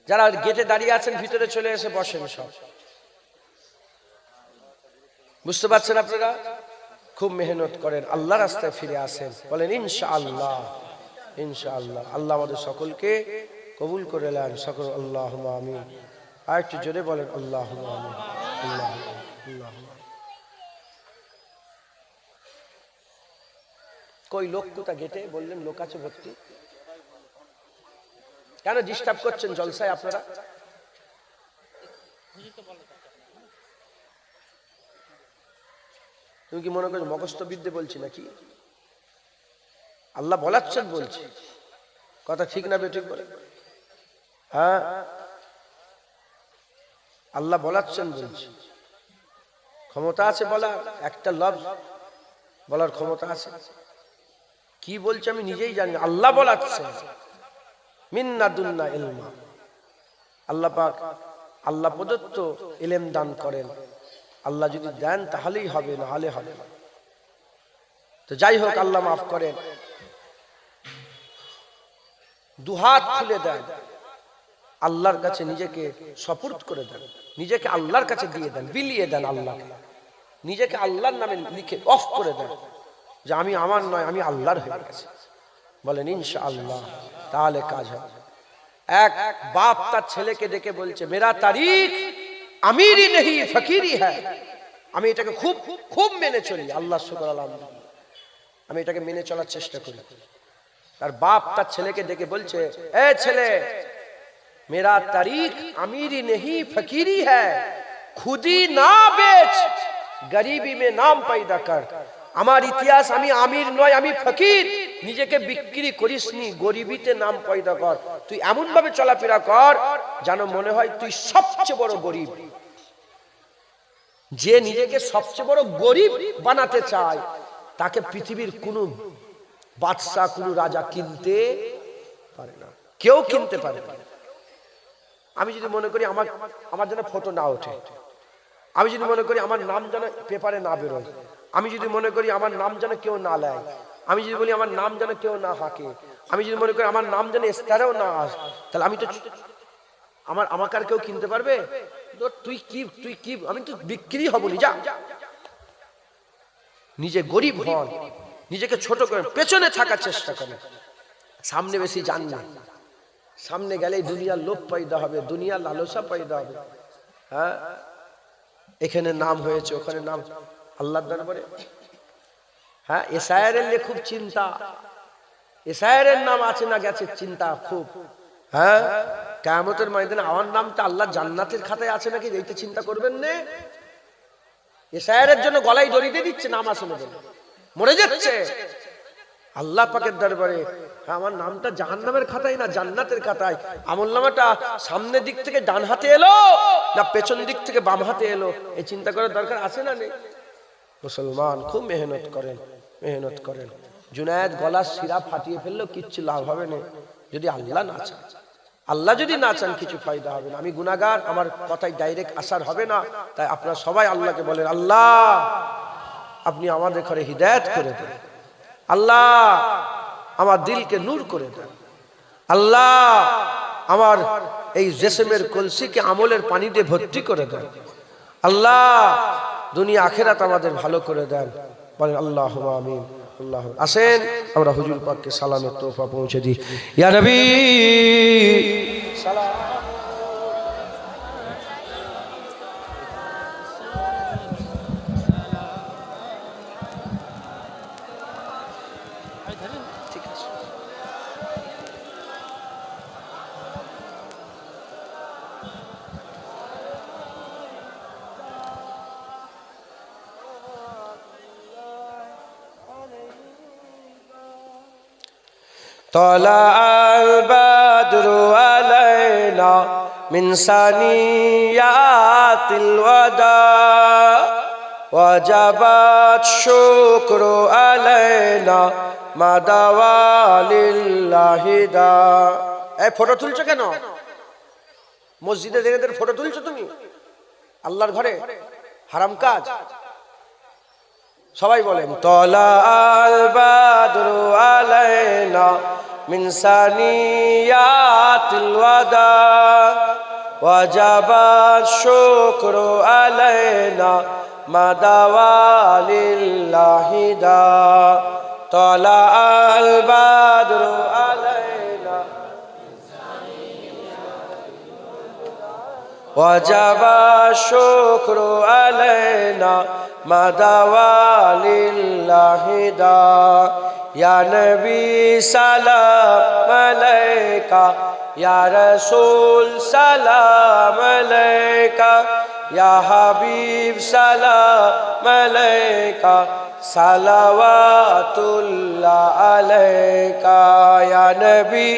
যারা গেটে দাঁড়িয়ে আছেন ভিতরে চলে এসে বসেন সব। বুঝতে পারছেন আপনারা? খুব মেহনত করেন, আল্লাহ রাস্তায় ফিরে আসেন, বলেন ইনশাআল্লাহ, ইনশাআল্লাহ। আল্লাহ আমাদের সকলকে কবুল করে নেন, সকল আল্লাহুম্মা আমিন। আর একটু জোরে বলেন আল্লাহুম্মা আমিন, আল্লাহুম্মা আল্লাহুম্মা। কই লোক কোথা গেটে? বললেন লোক আছে ভর্তি। কেন ডিস্টার্ব করছেন জলসায় আপনারা? তুমি কি মনে করছো মগস্থ বিদ্যে বলছি নাকি? আল্লাহ বলাচ্ছেন বলছি, কথা ঠিক না বেঠিক বলে? হ্যাঁ, আল্লাহ বলাচ্ছেন বলছি, ক্ষমতা আছে বলা, একটা লফজ বলার ক্ষমতা আছে। কি বলছে আমি নিজেই জানি, আল্লাহ বলাচ্ছেন। মিন্নাদুন্না ইলমা, আল্লাহ পাক আল্লাহ প্রদত্ত ইলম দান করেন। আল্লাহ যদি দেন তাহলেই হবে, না হলে হবে না। তো যাই হোক, আল্লাহ মাফ করেন। দুহাত খুলে দেন, আল্লাহর কাছে নিজেকে সপুর্দ করে দেন, নিজেকে আল্লাহর কাছে দিয়ে দেন, বিলিয়ে দেন আল্লাহকে, নিজেকে আল্লাহর নামে লিখে অফ করে দেন যে আমি আমার নয়, আমি আল্লাহর হয়ে গেছি। বলেন ইনশাআল্লাহ, তাহলে কাজ হবে। এক বাপ তার ছেলেকে ডেকে বলছে মেরা তারিখ আমিরি নেহি ফকিরি হ্যায়। আমি এটাকে খুব খুব মেনে চলি, আল্লাহ শুকর আলহামদুলিল্লাহ, আমি এটাকে মেনে চলার চেষ্টা করি। তার বাপ তার ছেলেকে ডেকে বলছে এ ছেলে, मेरा तारीख अमीरी नहीं फकीरी है, खुदी ना बेच गरीबी में नाम पैदा कर। আমার ইতিহাস আমি আমির নয়, আমি ফকির, নিজেকে বিক্রি করিসনি, গরিবিতে নাম পয়দা কর। তুই এমন ভাবে চলাফেরা কর যেন মনে হয় তুই সবচেয়ে বড় গরিব। যে নিজেকে সবচেয়ে বড় গরিব বানাতে চায় তাকে পৃথিবীর কোনো বাদশা, কোনো রাজা কিনতে পারে না, কেউ কিনতে পারে না। আমি যদি মনে করি আমার যেন ফটো না ওঠে, আমি যদি মনে করি আমার নাম যেন পেপারে না বেরোয়, আমি যদি মনে করি আমার নাম যেন কেউ না নেয়, আমি যদি বলি আমার নাম যেন কেউ না হাঁকে, আমি যদি মনে করি আমার নাম যেন ইস্তারেও না আসে, তাহলে আমি তো আমাকে আর কেউ কিনতে পারবে? তুই কি আমি তো বিক্রি হব নি। যা, নিজে গরিব হন, নিজেকে ছোট করেন, পেছনে থাকার চেষ্টা করেন, সামনে বেশি যান না। সামনে গেলেই দুনিয়ার লোভ পয়দা হবে, দুনিয়ার লালসা পয়দা হবে। হ্যাঁ, এখানে নাম হয়েছে, ওখানে নাম, আল্লাহর দরবারে হ্যাঁ এসআইআরের নিয়ে খুব চিন্তা, এসআইআরের নাম আছে না গেছে চিন্তা খুব। হ্যাঁ, কিয়ামতের ময়দানে আমার নামটা আল্লাহ জান্নাতের খাতায় আছে নাকি এইটা চিন্তা করবেন না। এসআইআরের জন্য গলায় দড়ি দিয়ে দিচ্ছে, নাম আসে না, মরে যাচ্ছে। আল্লাহ পাকের দরবারে আমার নামটা জাহান্নামের খাতায় না জান্নাতের খাতায়। আমলনামাটা সামনের দিক থেকে ডান হাতে এলো না পেছন দিক থেকে বাম হাতে এলো, এই চিন্তা করার দরকার আছে না নেই? মুসলমান খুব মেহনত করেন, মেহনত করেন। জুনায়েদ গলার শিরা ফাটিয়ে ফেললো, কিচ্ছু লাভ হবে না যদি আল্লাহ না চান। আল্লাহ যদি না চান কিছু ফায়দা হবে না। আমি গুনাহগার, আমার কথায় ডাইরেক্ট আসার হবে না। তাই আপনারা সবাই আল্লাহকে বলেন আল্লাহ আপনি আমাদের ঘরে হিদায়াত করে দেন, আল্লাহ আমার দিলকে নূর করে দেন, আল্লাহ আমার এই জেসমের কলসিকে আমলের পানি দিয়ে ভর্তি করে দেন, আল্লাহ দুনিয়া আখিরাত আমাদের ভালো করে দেন। বলেন আল্লাহুম্মা আমিন। আল্লাহ আসেন আমরা হুজুর পাককে সালামের তোহফা পৌঁছে দিই। ইয়া নবী সালাম। طلع البدر علينا من ثنيات الوداع وجب الشكر علينا ما دعا لله داع। এই ফটো তুলছো কেন? মসজিদে দেখে ফটো তুলছো তুমি? আল্লাহর ঘরে হারাম কাজ। সবাই বলেন তলা আল বাদরু আলাইনা মিন সানিয়াতিল ওয়াদা ওয়াজাবা শুকরু আলাইনা মা দাওয়া লিল্লাহি দা। তলা আল বাদরু আলাইনা ওয়াজাবা শুকরু আলাইনা ما دعا لله دا یا نبی سلام علیکہ یا رسول سلام علیکہ یا حبیب سلام علیکہ صلوات اللہ علیکہ یا نبی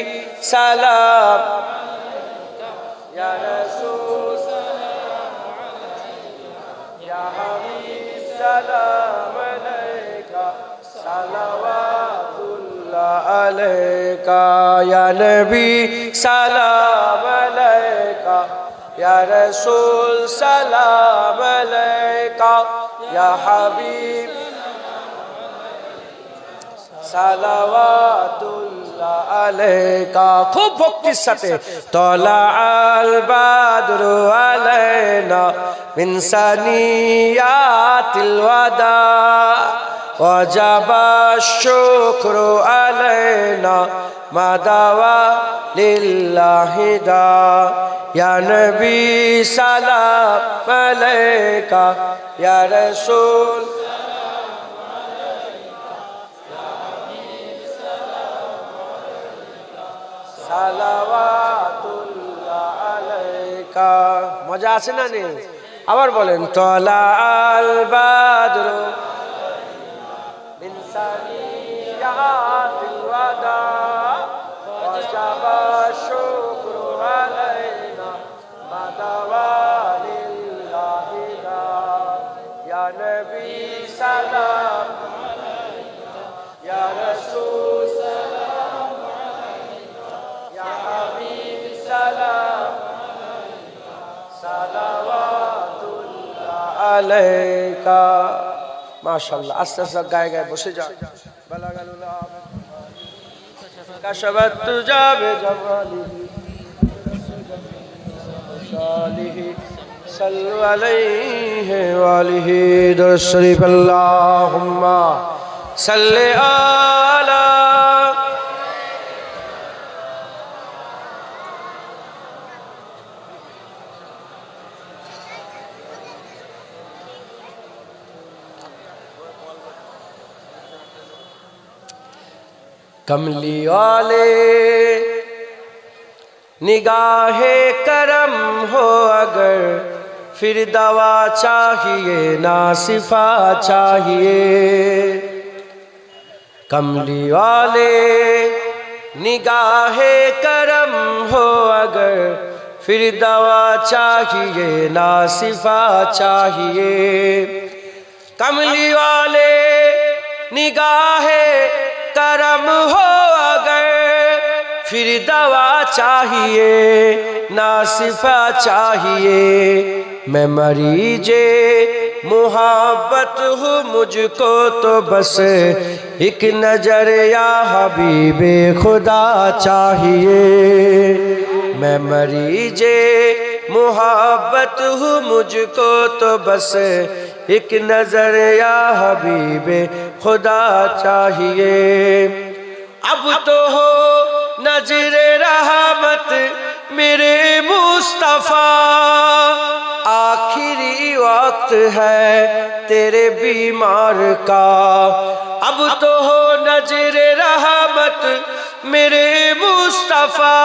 سلام علیکہ یا رسول سلام علیکہ یا حبیب سلام علیکہ صلوات اللہ علیکہ یا نبی سلام علیکہ یا رسول سلام علیکہ یا حبیب صلوات اللہ আলাইকা খুব ভক্তির সাথে তলা আল বাদরু আলাইনা মিন সানিয়াতিল ওয়াদা ওয়াজাবা শুকরু আলাইনা মাদাওয়া লিল্লাহি দা ইয়া নবী সালাম আলাইকা ইয়া রাসূল সালাওয়াতুল্লাহ আলাইকা মজা আছে না নেই আবার বলেন তলা আল বাদরু মিন সানিয়াতিল ওয়াদা ওয়াজাবা শুকরু আলাইনা মাদাওয়া লিল্লাহি দা ইয়া নবী সালাম আলাইকা ইয়া রাসূল সালাম আলাইকা ইয়া হাবিব সালাম আলাইকা সালাওয়াতুল্লাহ আলাইকা মাশাআল্লাহ আস্তে আস্তে গায়ে গায়ে বসে যান বালাগালুল্লাহ কাশাবাত তুজা বেজামালিহি সালিহি সাল্লু আলাইহি ওয়া আলিহি দুরূদ শরীফ আল্লাহুম্মা সাল্লি আলা कमली वाले निगाहे करम हो अगर फिर दवा चाहिए ना सिफा चाहिए कमली वाले निगाहे करम हो अगर फिर दवा चाहिए ना सिफा चाहिए कमली वाले निगाहे करम हो अगर फिर दवा चाहिए ना सिफा चाहिए मैं मरीजे मुहब्बत हूँ मुझको तो बस एक नजर या हबीबे खुदा चाहिए मैं मरीजे मुहब्बत हूँ मुझको तो बस एक नजर या हबीबे खुदा चाहिए अब तो हो नजर रहमत मेरे मुस्तफा आखिरी वक्त है तेरे बीमार का अब तो हो नजर रहमत मेरे मुस्तफा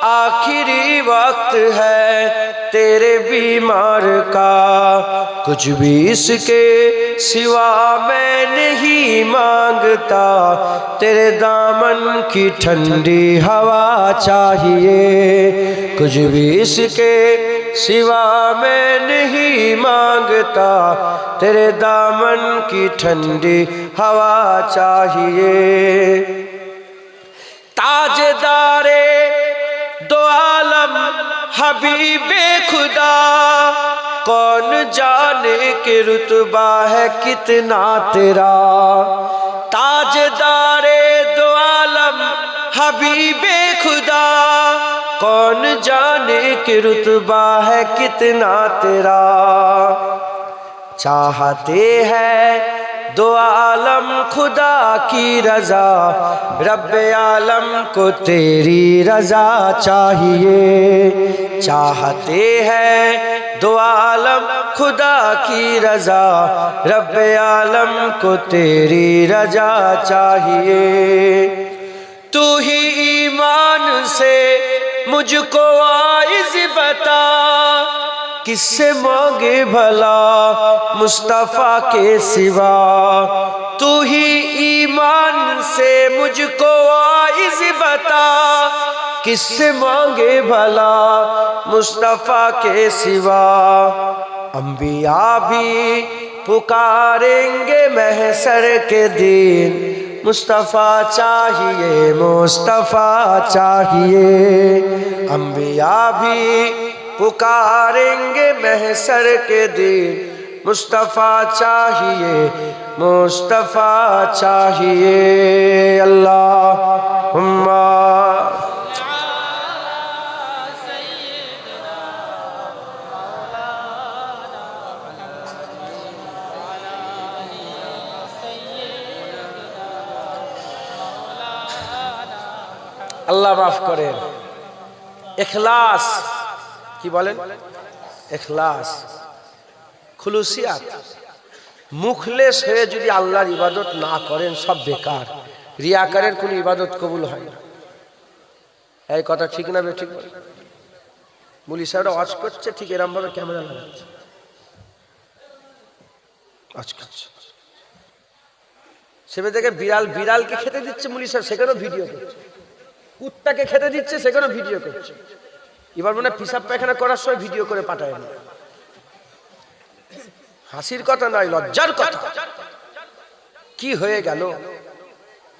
आखिरी वक्त है तेरे बीमार का कुछ भी इसके सिवा मैं नहीं मांगता तेरे दामन की ठंडी हवा चाहिए कुछ भी इसके सिवा मैं नहीं मांगता तेरे दामन की ठंडी हवा चाहिए ताजदारे दो आलम हबीबे खुदा कौन जाने के रुतबा है कितना तेरा ताजदारे दो आलम हबीबे खुदा कौन जाने के रुतबा है कितना तेरा चाहते हैं दो आलम खुदा की रजा रब्बे आलम को तेरी रजा चाहिए चाहते हैं दो आलम खुदा की रजा रब्बे आलम को तेरी रजा चाहिए तू ही ईमान से मुझको वाइज बता किससे मांगे भला मुस्तफ़ा के सिवा तू ही ईमान से मुझको वाइज बता किससे मांगे भला मुस्तफ़ा के सिवा अंबिया भी पुकारेंगे महशर के दिन मुस्तफ़ा चाहिए मुस्तफ़ा चाहिए अंबिया भी पुकारेंगे महशर के दिन मुस्तफ़ा चाहिए मुस्तफ़ा चाहिए अल्लाह আল্লাহ মাফ করেন। ইখলাস কি বলেন? ইখলাস, খুলুসিয়াত। মুখলেস হয়ে যদি আল্লাহর ইবাদত না করেন সব বেকার। রিয়াকারের কোন ইবাদত কবুল হয় না। এই কথা ঠিক না ঠিক? মুলি সাহেবরা ওয়াজ করছে ঠিক এরকম ভাবে ক্যামেরা লাগাচ্ছে, ওয়াজ করছে। সেবে থেকে বিড়ালকে খেতে দিচ্ছে মুলি সাহেব, সেখানেও ভিডিও করছে। কুত্তাকে খেতে দিচ্ছে, সেখানেও ভিডিও করছে। এবার মনে পিসাব পায়খানা করার সময় ভিডিও করে পাঠায় না। হাসির কথা নয়, লজ্জার কথা। কি হয়ে গেল?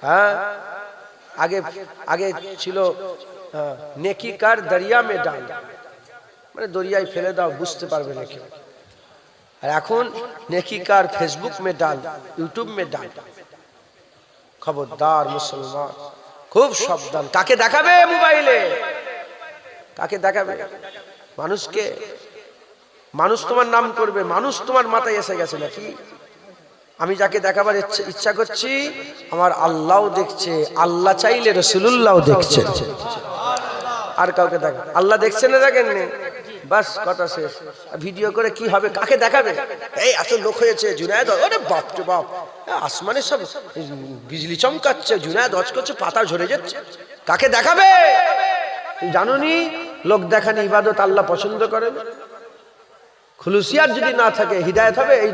হ্যাঁ, আগে আগে ছিল নেকি কার দরিয়া মে ডাল, মানে দরিয়ায় ফেলে দাও, বুঝতে পারবে না কেউ। আর এখন নেকি কার ফেসবুক মে ডাল, ইউটিউব মে ডাল। খবরদার মুসলমান, খুব সাবধান। কাকে দেখাবে মোবাইলে? কাকে দেখাবে? মানুষকে? মানুষ তোমার নাম করবে, মানুষ তোমার মাথায় এসে গেছে নাকি? আমি যাকে দেখাবার ইচ্ছা করছি আমার আল্লাহও দেখছে, আল্লাহ চাইলে রাসূলুল্লাহও দেখছে। আর কাউকে দেখা? আল্লাহ দেখছে না, দেখেননি? বাস কথা শেষ। ভিডিও করে কি হবে? কাকে দেখাবে? এই এত লোক হয়েছে, জুনায়েদ, আরে বাপ রে বাপ, আসমানে সব বিজলি চমকাচ্ছে, জুনায়েদ হজ করছে, পাতা ঝরে যাচ্ছে। কাকে দেখাবে? জানুনি লোক দেখানি ইবাদত আল্লাহ পছন্দ করেন। খুলুসিয়াত যদি না থাকে হিদায়াত হবে এই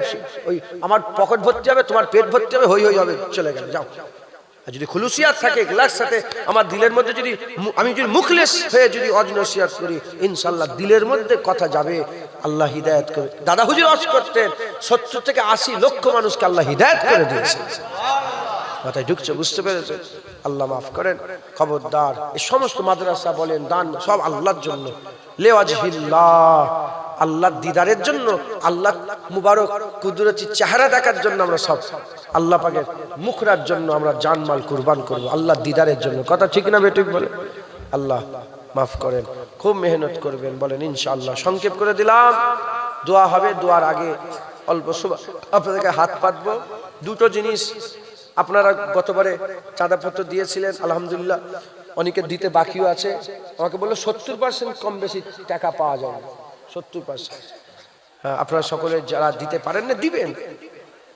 ওই আমার পকেট ভর্তি হবে, তোমার পেট ভর্তি হবে, হই হই হবে, চলে গেল, যাও। আর যদি খুলুসিয়াত থাকে, ইখলাস সাথে আমার দিলের মধ্যে যদি আমি যদি মুখলেস হয়ে যদি ওয়াজ নসিহত করি, ইনশাআল্লাহ দিলের মধ্যে কথা যাবে, আল্লাহ হিদায়াত করে। দাদা হুজুর ওয়াজ করতেন, 70 থেকে 80 লক্ষ মানুষকে আল্লাহ হিদায়াত করে দিয়েছে। মাথায় ঢুকছে, বুঝতে পেরেছে? আল্লাহ মাফ করেন। খবরদার, এই সমস্ত মাদ্রাসা বলেন, দান সব আল্লাহর জন্য, লিওয়াজহিল্লাহ, আল্লাহর দিদারের জন্য, আল্লাহ মুবারক কুদরতি চেহারা দেখার জন্য আমরা সব আল্লাহ পাকের মুখরার জন্য আমরা জানমাল কুরবান করব, আল্লাহর দিদারের জন্য। কথা ঠিক না বেঠিক বলে? আল্লাহ মাফ করেন। খুব মেহনত করবেন, বলেন ইনশাআল্লাহ। সংক্ষেপ করে দিলাম, দোয়া হবে। দোয়ার আগে অল্প আপনাদেরকে হাত পাতবো। দুটো জিনিস আপনারা গতবারে চাঁদাপত্র দিয়েছিলেন, আলহামদুলিল্লাহ অনেকে দিতে বাকিও আছে। আমাকে বললো 70% কম বেশি টাকা পাওয়া যায়, 70%। হ্যাঁ, আপনারা সকলে যারা দিতে পারেন না দিবেন।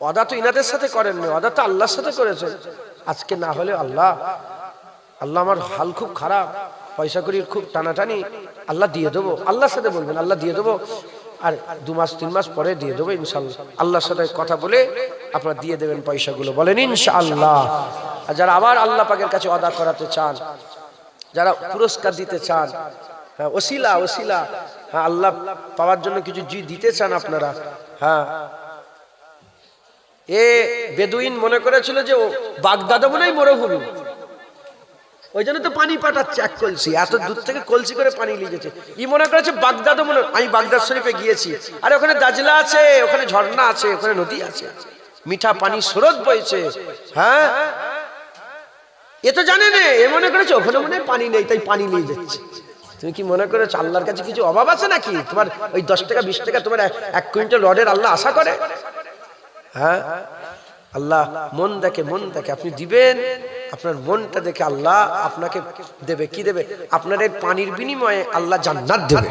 ওয়াদা তো ইনাদের সাথে করেন না, ওয়াদা তো আল্লাহর সাথে করেছেন। আজকে না হলে আল্লাহ আমার হাল খুব খারাপ, পয়সা করির খুব টানাটানি, আল্লাহ দিয়ে দেবো, আল্লাহর সাথে বলবেন আল্লাহ দিয়ে দেবো, আর 2 মাস 3 মাস পরে দিয়ে দেবো ইনশাআল্লাহ। আল্লাহর সাথে কথা বলে আপনারা দিয়ে দেবেন পয়সাগুলো, বলেন ইনশাআল্লাহ। আর যারা আবার আল্লাহ পাকের কাছে ওয়াদা করাতে চান, যারা পুরস্কার দিতে চান, হ্যাঁ ওসিলা, হ্যাঁ আল্লাহ পাওয়ার জন্য কিছু দিতে চান আপনারা। হ্যাঁ, এ বেদুইন মনে করেছিল যে ও বাগদাদ মনেই মরুভূমি, ওই জন্য তো পানি পাঠাচ্ছে এক কলসি, এত দূর থেকে কলসি করে পানি নিয়ে গেছে। ই মনে করেছে বাগদাদ মনে। আমি বাগদাদ শরীফে গিয়েছি, আর ওখানে দাজলা আছে, ওখানে ঝর্ণা আছে, ওখানে নদী আছে, মিঠা পানি স্রোত বইছে। হ্যাঁ, এ তো জানে না, এ মনে করেছে ওখানে মনে পানি নেই, তাই পানি নিয়ে যাচ্ছে। তুমি কি মনে করেছো আল্লাহর কাছে কিছু অভাব আছে নাকি? তোমার ওই 10 টাকা 20 টাকা তোমার 1 কুইন্টাল রডের আল্লাহ আশা করে? হ্যাঁ, আল্লাহ মন দেখে, মন দেখে। আপনি দিবেন, আপনার মনটা দেখে আল্লাহ আপনাকে দেবে। কি দেবে? আপনার এই পানির বিনিময়ে আল্লাহ জান্নাত দেবে।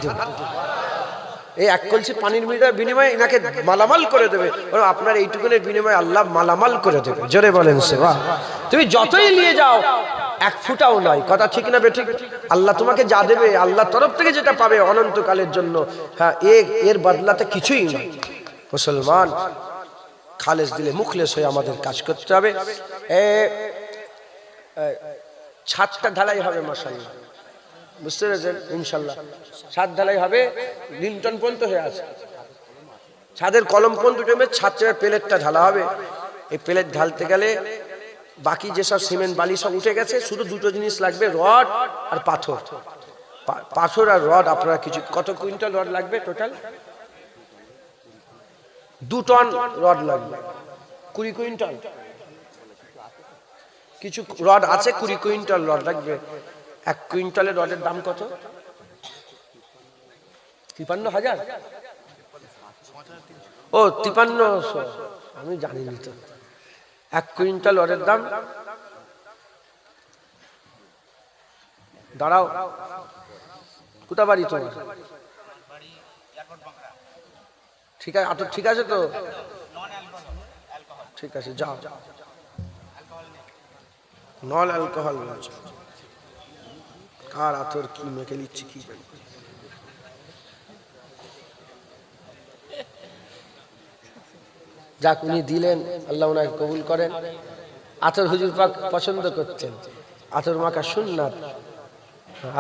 এই 1 কলসি পানির বিনিময়ে ইনাকে মালামাল করে দেবে, আপনার এইটুকুনের বিনিময়ে আল্লাহ মালামাল করে দেবে। জোরে বলেন সেবা। তুমি যতই নিয়ে যাও 1 ফুটাও নয়। কথা ঠিক না বেঠিক? আল্লাহ তোমাকে যা দেবে, আল্লাহর তরফ থেকে যেটা পাবে অনন্তকালের জন্য, হ্যাঁ এর বদলাতে কিছুই নয়। মুসলমান খালেস দিলে মুখলেস হয়ে আমাদের কাজ করতে হবে। ছাদটা ঢালাই হবে মাশাআল্লাহ, বুঝতে পেরেছেন? ইনশাআল্লাহ ছাদ ঢালাই হবে, লিন্টন পর্যন্ত হয়ে আছে, ছাদের কলম পর্যন্ত উঠে ছাদের প্লেটটা ঢালা হবে। এই প্লেট ঢালতে গেলে বাকি যেসব সিমেন্ট বালি সব উঠে গেছে, শুধু দুটো জিনিস লাগবে, রড আর পাথর। পাথর আর রড। আপনারা কিছু কত কুইন্টাল রড লাগবে টোটাল? 2 টন রড লাগবে, 20 কুইন্টাল। কিছু রড আছে 20 কুইন্টাল রড লাগবে। 1 কুইন্টালের রডের দাম কত? 53,000। ও 5300, আমি জানিনি তো। 1 কুইন্টাল রডের দাম দাঁড়াও, কোথা বাড়ি তোমার? ঠিক আছে, আতর ঠিক আছে তো? ঠিক আছে, যাও। নন অ্যালকোহল বলছে, কার আতর কি মেখে নিচ্ছি কি জানি। যাক, উনি দিলেন, আল্লাহ ওনাকে কবুল করেন। আতর হুজুর পাক পছন্দ করতেন, আতর মাখা সুন্নাত,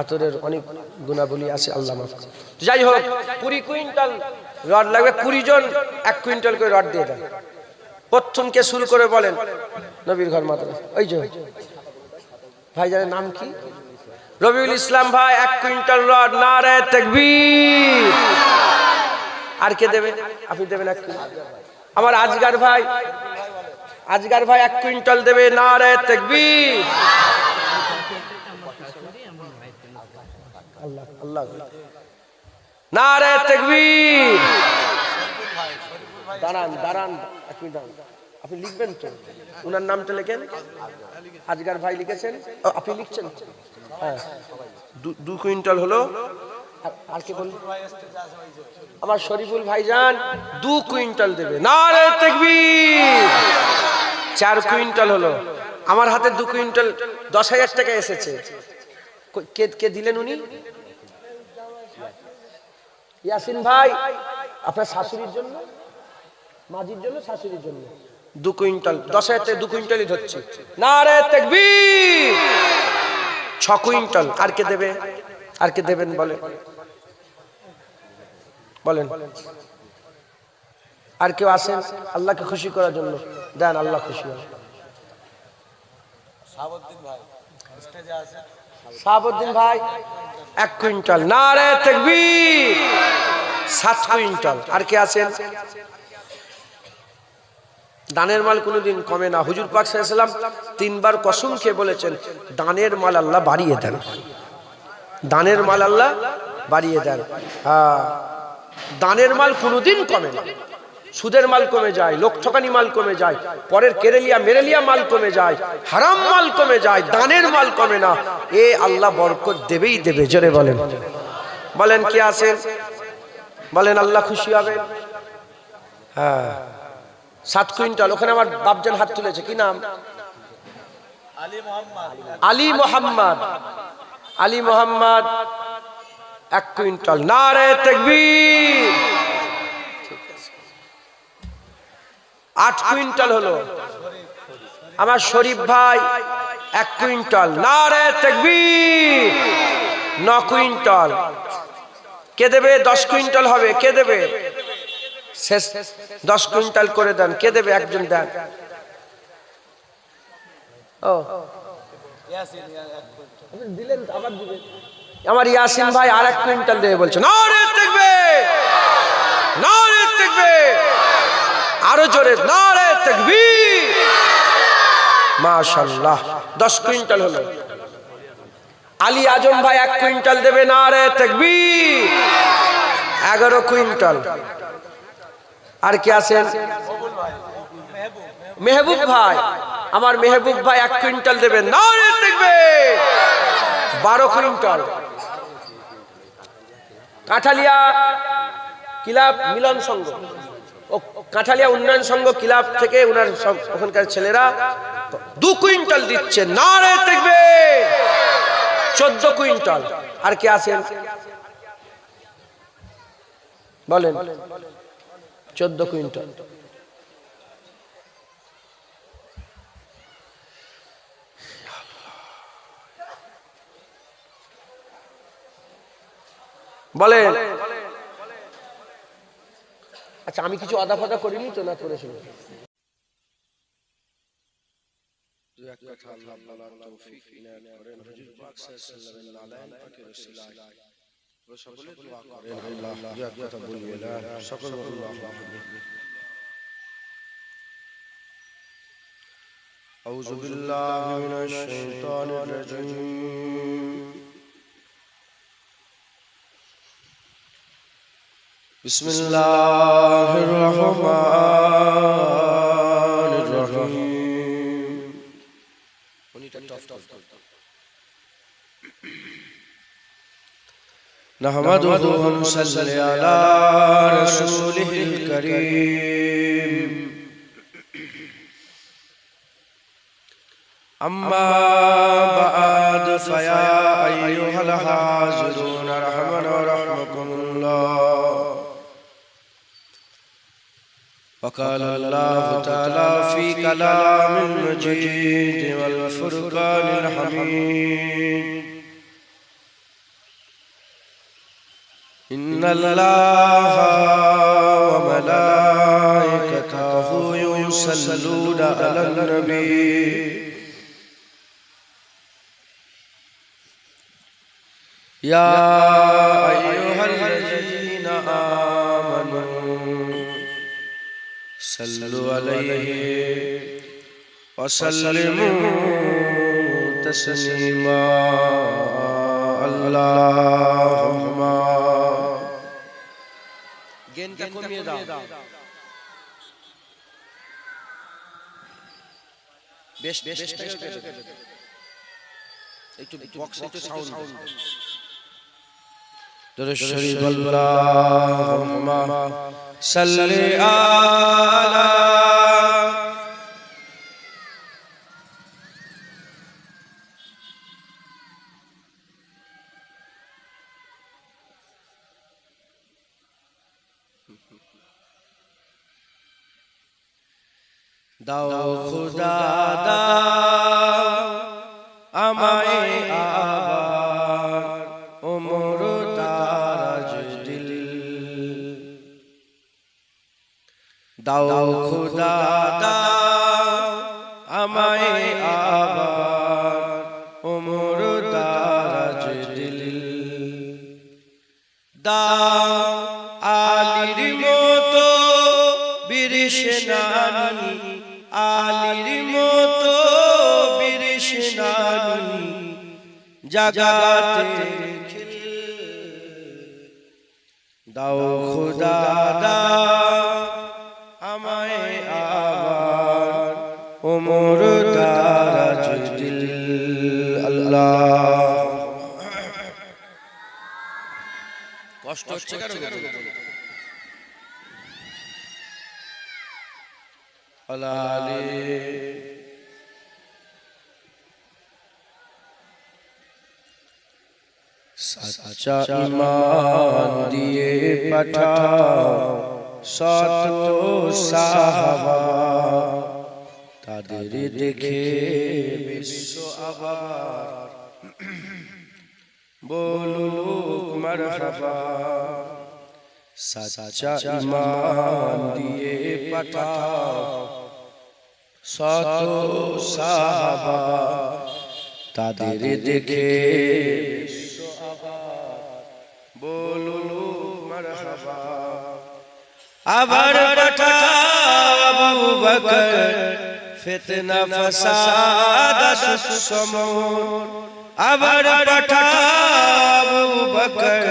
আতরের অনেক গুণাবলী আছে, আল্লাহ মাফ করুন। যাই হোক, 20 কুইন্টাল রড লাগবে, 20 জন 1 কুইন্টাল করে রড দিয়ে দেন। প্রথমকে শুরু করে বলেন নবীর ঘর মাদ্রাসা। ওই যে ভাইজানের নাম কি? রবিউল ইসলাম ভাই, 1 কুইন্টাল রড। নারে তাকবীর। আর কে দেবে? আপনি দেবেন 1 কুইন্টাল। আমার আজগার ভাই, আজগার ভাই 1 কুইন্টাল দেবে। নারে তাকবীর। আল্লাহ আল্লাহ, নারে তাকবীর। দাঁড়ান দাঁড়ান, 1 মিনিট দাঁড়ান। আপনি লিখবেন তো, ওনার নামটা লেখেন। আজগার ভাই লিখেছেন, আপনি লিখছেন? হ্যাঁ, 2 কুইন্টাল হলো। আর কে বলুন? আমার শরীফুল ভাইজান 2 কুইন্টাল দেবে। নারে তাকবীর। 4 কুইন্টাল হলো। আমার হাতে 2 কুইন্টাল 10,000 টাকা এসেছে। কে কে দিলেন উনি? ইয়াসিন ভাই, আপনার শাশুড়ির জন্য, মাজির জন্য, শাশুড়ির জন্য 2 কুইন্টাল। 10,000 থেকে 2 কুইন্টালই ধরছি। নারে তাকবীর। 6 কুইন্টাল। আর কে দেবে? আর কে দেবেন বলেন, বলেন। আর কেউ আসেন আল্লাহকে খুশি করার জন্য? দেন, আল্লাহ খুশি হয়। শাহাবুদ্দিন ভাই 1 কুইন্টাল। নারে তাকবীর। 7 কুইন্টাল। আর কে আছেন? দানের মাল কোনোদিন কমে না। হুজুর পাক সাল্লাল্লাহু আলাইহি ওয়াসাল্লাম 3 বার কসম খেয়ে বলেছেন, দানের মাল আল্লাহ বাড়িয়ে দেন, দানের মাল আল্লাহ বাড়িয়ে দেন। হ্যাঁ, দানের মাল কোনোদিন কমে না। সুদের মাল কমে যায়, লোক ঠকানি মাল কমে যায়, পরের কেরেলিয়া মেরেলিয়া মাল কমে যায়, হারাম মাল কমে যায়, দানের মাল কমে না। এ আল্লাহ বরকত দেবেই দেবে। জোরে বলেন, বলেন কি আছেন? বলেন আল্লাহ খুশি হবেন। হ্যাঁ, 7 কুইন্টাল। ওখানে আমার বাপজান হাত তুলেছে, কি নাম? আলী মোহাম্মদ। আলী মোহাম্মদ 1 কুইন্টাল। নারে তাকবীর। 8 কুইন্টাল হলো। আমার শরীফ ভাই 1 কুইন্টাল। নারে তাকবীর। 9 কুইন্টাল। কে দেবে? 10 কুইন্টাল হবে। কে দেবে? শেষ 10 কুইন্টাল করে দেন। কে দেবে? একজন দেন। ও দিলেন, আবার দিবেন। আমার ইয়াসিন ভাই আর 1 কুইন্টাল দেবে বলছে। নারে তাকবীর, নারে তাকবীর। আরো জোরে নারে তাকবীর। মাশাআল্লাহ, 10 কুইন্টাল হলো। আলী আজম ভাই 1 কুইন্টাল দেবে। নারে তাকবীর। 11 কুইন্টাল। আর কে আছেন? মেহবুব ভাই। আমার মেহবুব ভাই 1 কুইন্টাল দেবেন। নারে তাকবীর। 12 কুইন্টাল। কাঠালিয়া ক্লাব মিলন সংঘ, ও কাঠালিয়া উন্নয়ন সংঘ ক্লাব থেকে ওনার সব ওখানকার ছেলেরা 2 কুইন্টাল দিচ্ছে। নারে তাকবীর। 14 কুইন্টাল। আর কে আছেন বলেন? 14 কুইন্টাল। বলেন। আচ্ছা, আমি কিছু আদা ফাদা করিনি তো, না করেছিল? আউযু বিল্লাহি মিনাশ শাইতানির রাজীম। বিসমিল্লাহির রহমানির রহিম। نحمده ونصلي على رسوله الكريم أما بعد فيا أيها الحاضرون رحمنا ورحمكم الله وقال الله تعالى في كلام المجيد والفرقان الحميد إن الله وملائكته يصلون على النبي يا أيها الذين آمنوا صلوا عليه وسلموا تسليما اللهم গেনটা কমিয়ে দাও বেশ একটু বক্স একটু সাউন্ড দরুদ শরীফ আল্লাহুম্মা সাল্লি আলা দাও খুদা দাও আমায় আবার ওমর দারাজ দিল দাও খুদা দাও আমায় আবার ওমর দারাজ দিল দাও আলীর মতো বিরিশনানি আলীর মতো বিরিশনানি জাগাতে দাও খুদা দাও আমায় আবার ওমর দারাজ দিল আল্লাহ কষ্ট হচ্ছে কেন আলালে সচ্চা ঈমান দিয়ে পাঠাও শত সাহাবা তাদের দেখে বিশ্ব আবার বলুক মারহাবা সচ্চা ঈমান দিয়ে পাঠাও শত সাহাবা তাদের দেখে বিশ্ব আবার বলুক মারহাবা আবার পাঠাও আবু বকর ফিতনা ফাসাদ সুসমন আবার পাঠাও আবু বকর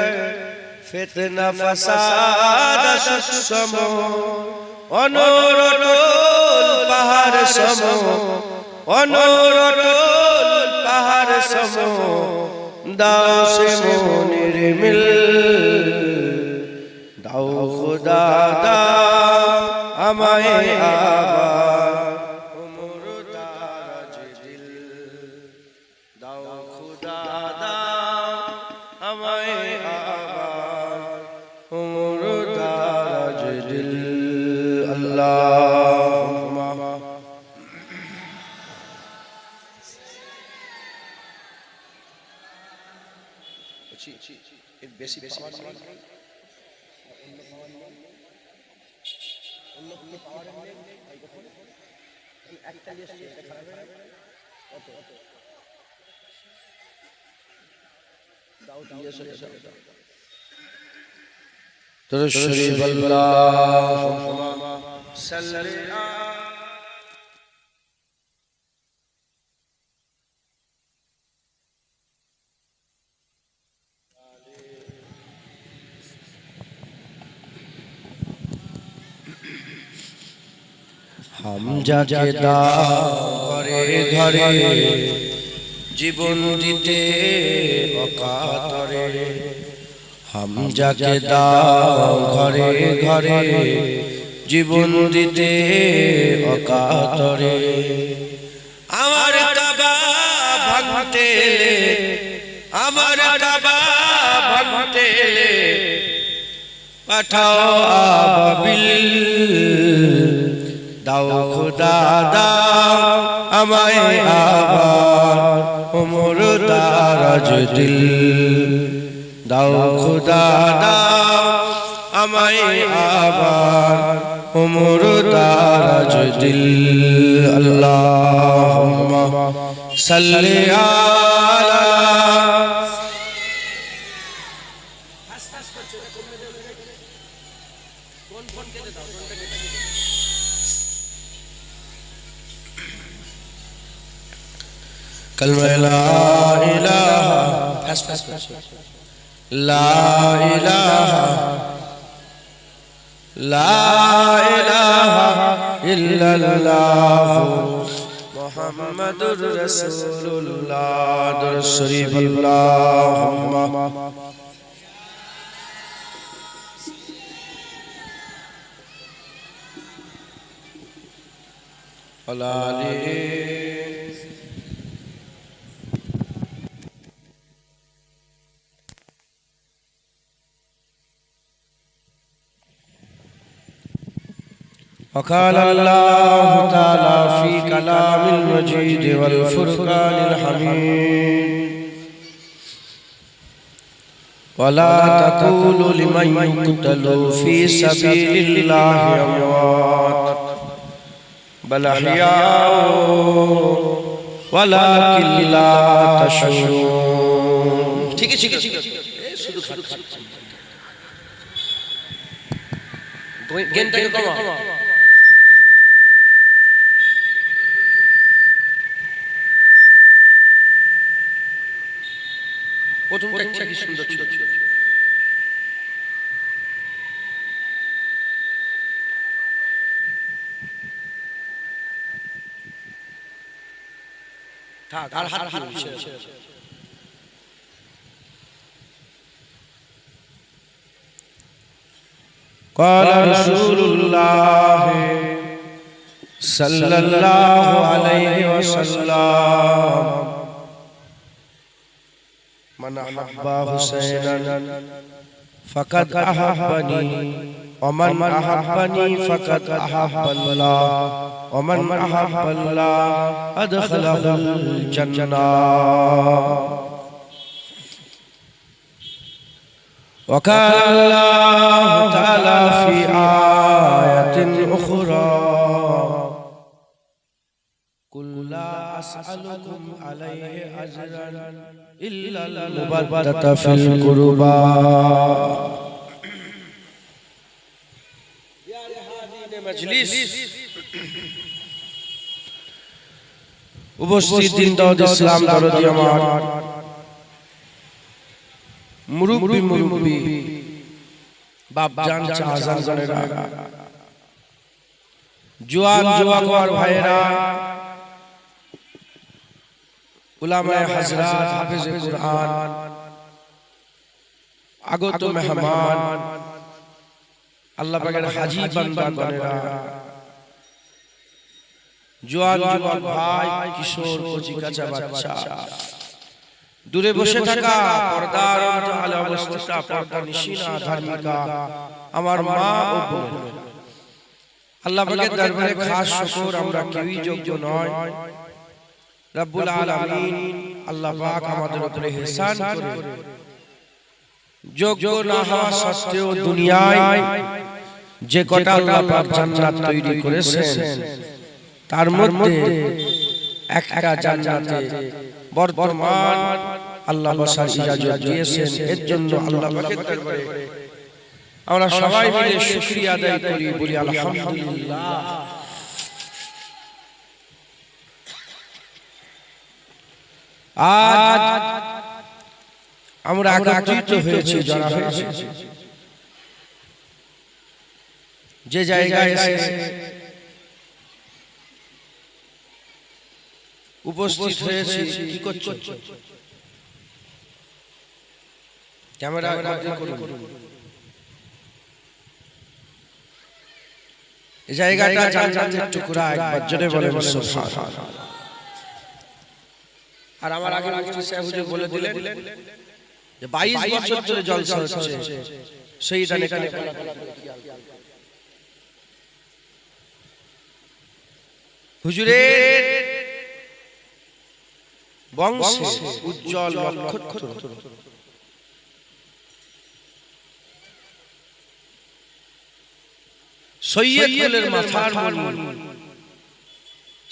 ফিতনা ফাসাদ সুসমন অনরটল পাহাড় সম অনরটল পাহাড় সম দাও সে মনির মিল দাও খুদা দাও আমায় আবার ওমর দারাজ দিল দাও খুদা দাও আমায় আবার ওমর দারাজ দিল আল্লাহুম্মা বেশি পাওয়ার দরুদ শরীফ আল্লাহুম্মা সাল্লি হামজাকে দাও ঘরে ঘরে জীবন দিতে অকাতরে হামজাকে দাও ঘরে ঘরে জীবন দিতে অকাতরে, আমার কাবা ভাঙতে আমার কাবা ভাঙতে পাঠাও আবাবিল, দাও খোদা দাও আমায় আবার ওমর দারাজ দিল, দাও খোদা দাও আমায় আবার ওমর দারাজ দিল। আল্লাহুম্মা সাল্লি আলা कलमा ला इलाहा ला इलाहा ला इलाहा इल्लल्लाह मुहम्मदुर रसूलुल्लाह। दुरूद शरीफ अल्लाहुम्मा अला وقال الله تعالى في كلام المجيد والفرقان الحميد ولا تقولوا لمن يقتل في سبيل الله أموات بل أحياء ولكن لا تشعرون। ঠিক আছে শুধু গেনটাকে কমাও। প্রথমটা কি সুন্দর ছিল, থাক আর হাত قال رسول الله صلى الله عليه وسلم من أحب حسينا فقد أحبني ومن أحبني فقد أحب الله ومن أحب الله أدخله الجنة. وقال الله تعالى في آية أخرى قل لا أسألكم عليه أجرا إلا المودة في القربى. উপস্থিত দিন দাওয়াত ইসলাম দরদি আমার মুরব্বি বাপজান চাচাজান জানেরা, জওয়ান যুবক ভাইরা, উলামায়ে হযরত, হাফেজে কুরআন, আগত মেহমান, আল্লাহ পাকের হাজী বান্দাগণেরা, জওয়ান যুবক ভাই, কিশোর কচি কাঁচা বাচ্চা, দূরে বসে থাকা পর্দার অন্তরালে অবস্থিত পর্দানিশিনা ধার্মিকা আমার মা ও বোনেরা, আল্লাহ পাকের দরবারে খাস শুকর, আমরা কেউই যোগ্য নয়। রব্বুল আলামিন আল্লাহ পাক আমাদের উপরে ইহসান করে যোগ্য না হওয়া সত্ত্বেও দুনিয়ায় যে কটা আল্লাহ পাক জান্নাত তৈরি করেছেন তার মধ্যে একটা জান্নাতে বর্তমান আল্লাহ বসার ইজাজত দিয়েছেন। এর জন্য আল্লাহ পাকের দরবারে আমরা সবাই মিলে শুকরিয়া আদায় করি, বলি আলহামদুলিল্লাহ। আজ আমরা একত্রিত হয়েছি, যারা হয়েছে যে জায়গায় এসে উপস্থিত হয়েছি, কি করছো? ক্যামেরা করুন। এই জায়গাটা জান্নাতের টুকরা, একবার জোরে বলেন সুবহানাল্লাহ। আর আমার আগে মুফতি সাহেব হুজুর বলে দিলেন যে 22 বছর ধরে জলসা হচ্ছে সেইখানে হুজুরের বংশে উজ্জ্বল নক্ষত্র সৈয়দ কুলের মাথার মূল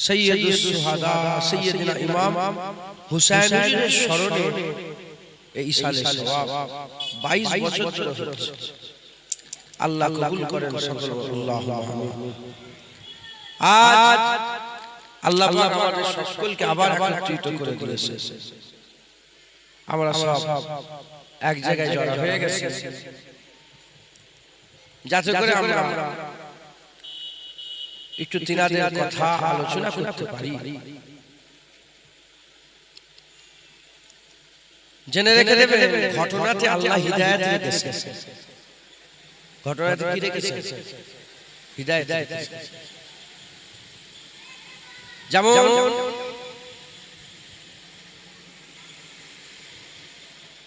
সৈয়দুস শুহাদা সৈয়দনা ইমাম হুসাইনের স্মরণে এই ইসালে সওয়াব 22 বছর ধরে হচ্ছে। আল্লাহ কবুল করেন সকল, আল্লাহুম্মা আমিন। আজ আল্লাহ পাক আমাদের সকলকে আবার একত্রিত করে দিয়েছে। আমরা সব এক জায়গায় জড়ো হয়ে গেছি যাতে করে আমরা একটু তিনাদের কথা আলোচনা করতে পারি। জেনে রেখে দেবেন, ঘটনাতে আল্লাহ হিদায়াত রেখেছে। ঘটনাতে কি রেখেছে? হিদায়াত রেখেছে। যেমন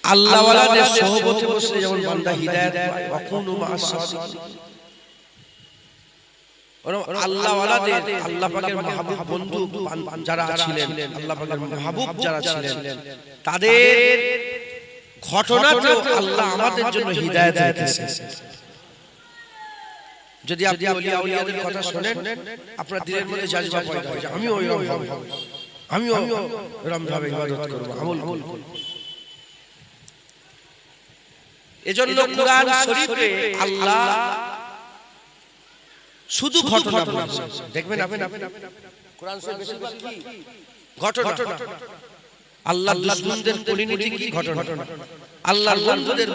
আল্লাহ ওয়ালাদের সোহবতে বসলে যেমন বান্দা হিদায়াত পায়, ওয়াকুনু মা'আস সাদিকিন। আল্লাহ ওয়ালাদের, আল্লাহ পাকের মাহবুব বন্ধু যারা ছিলেন, আল্লাহ পাকের মাহবুব যারা ছিলেন, তাদের ঘটনাতেও আল্লাহ আমাদের জন্য হিদায়াত রেখেছে। যদি আপনি আউলিয়া উলিয়াদের কথা শুনেন, আপনার দিলের মধ্যে জাজবা পয়দা হয় যে আমিও এরকম ভাবে ইবাদত করব, আমল করব। এজন্য কুরআন শরীফে আল্লাহ শুধু ঘটনা বলেছে। দেখবেন আপনি কুরআন শরীফে বেশিরভাগ কি ঘটনা। আল্লাহর দুশমনদের পরিণতি কি ঘটনা, আল্লাহর বন্ধুদের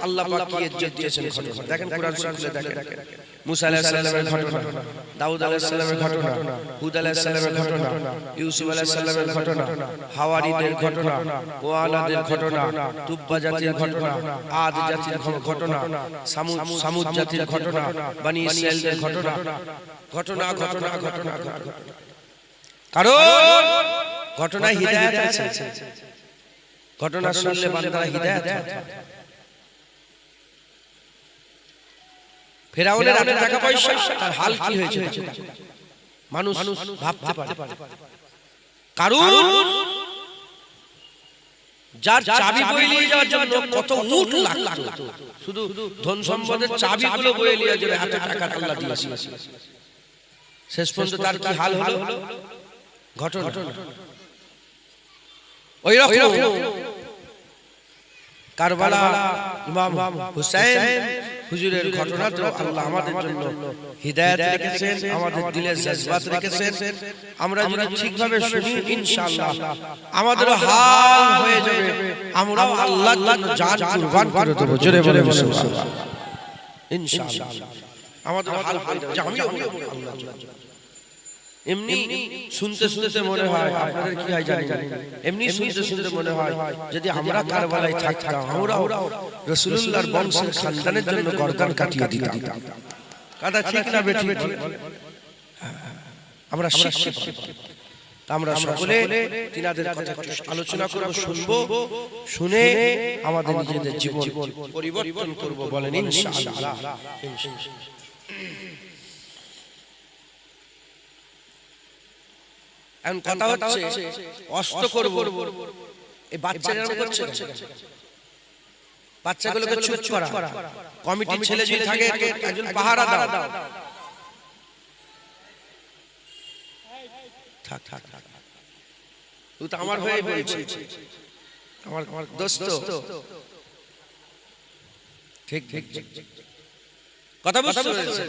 আল্লাহ পাক কি ইজ্জত দিয়েছেন ঘটনা। দেখেন কুরআন শরীফে দেখেন মুসা আলাইহিস সালামের ঘটনা, দাউদ আলাইহিস সালামের ঘটনা, হুদ আলাইহিস সালামের ঘটনা, ইউসুফ আলাইহিস সালামের ঘটনা, হাওয়ারীদের ঘটনা, ওয়ালাদের ঘটনা, তুব্বা জাতির ঘটনা, আদ জাতির ঘটনা, সামুদ জাতির ঘটনা, বনি ইসরাঈলদের ঘটনা, ঘটনা ঘটনা ঘটনা ঘটনা। কারণ ঘটনায় হিদায়াত আছে। ঘটনা শুনলে বান্দারা হিদায়াত হয়। ফেরাউনের হাতে টাকা পয়সা, তার হাল কি হয়েছে মানুষ ভাবতে পারে। কারণ যার চাবি বয়ে নিয়ে যাওয়ার জন্য কত উট লাগতো, শুধু ধন সম্পদের চাবিগুলো বয়ে নিয়ে যাবে, হাতে টাকা আল্লাহ দিয়েছে। শেষ পর্যন্ত তার কি হাল হলো? ঘটনা ওই রকম কারবালা ইমাম হুসাইন হুজুরের ঘটনাতেও আল্লাহ আমাদের জন্য হিদায়াত রেখেছেন, আমাদের দিলে জজবাত রেখেছেন। আমরা যদি ঠিকভাবে শুনি, ইনশাআল্লাহ আমাদের হাল হয়ে যাবে, আমরাও আল্লাহর জন্য জান কুরবান করে দেব। জোরে বলে সুবহানাল্লাহ। ইনশাআল্লাহ আমাদের হাল হয়ে যাবে, আমিও আল্লাহর জন্য। এমনি শুনতে শুনতে মনে হয়, আপনাদের কি হয় জানি না, এমনি শুনতে শুনতে মনে হয় যদি আমরা কারবালায় থাকতাম, আমরাও রাসূলুল্লাহর বংশের খানদানের জন্য গর্দান কাটিয়ে দিতাম। কথা ঠিক না বেঠিক? আমরা শিখতে পারি। আমরা সকলে তিনাদের কথা আলোচনা করব, শুনবো, শুনে আমাদের নিজেদের জীবন পরিবর্তন করব। বলেন ইনশাআল্লাহ। এখন কথা হচ্ছে অস্ত করব, এই বাচ্চারা করছে, বাচ্চাগুলোকে চুপ করা। কমিটির ছেলে যদি থাকে একজন পাহারা দাও, থাক থাক থাক, তুই তো আমার হয়ে বলছি, আমার দোস্ত। ঠিক ঠিক কথা বুঝতে পেরেছেন?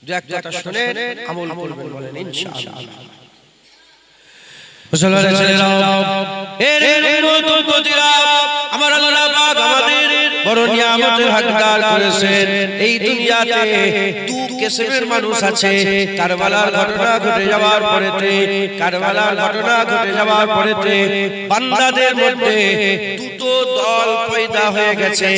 দু এক কথা শুনে আমল করবেন। বলেন ইনশাআল্লাহ। মুসলমানের ছেলেরা, আমার আল্লাহ পাক আমাদের বড় নিয়ামতের হকদার করেছেন। এই দুনিয়াতে দু কিসমের মানুষ আছে। কারবালার ঘটনা ঘটে যাওয়ার পরেতে, কারবালার ঘটনা ঘটে যাওয়ার পরেতে বান্দাদের মধ্যে দুটো দল পয়দা দেওয়া হয়ে গেছে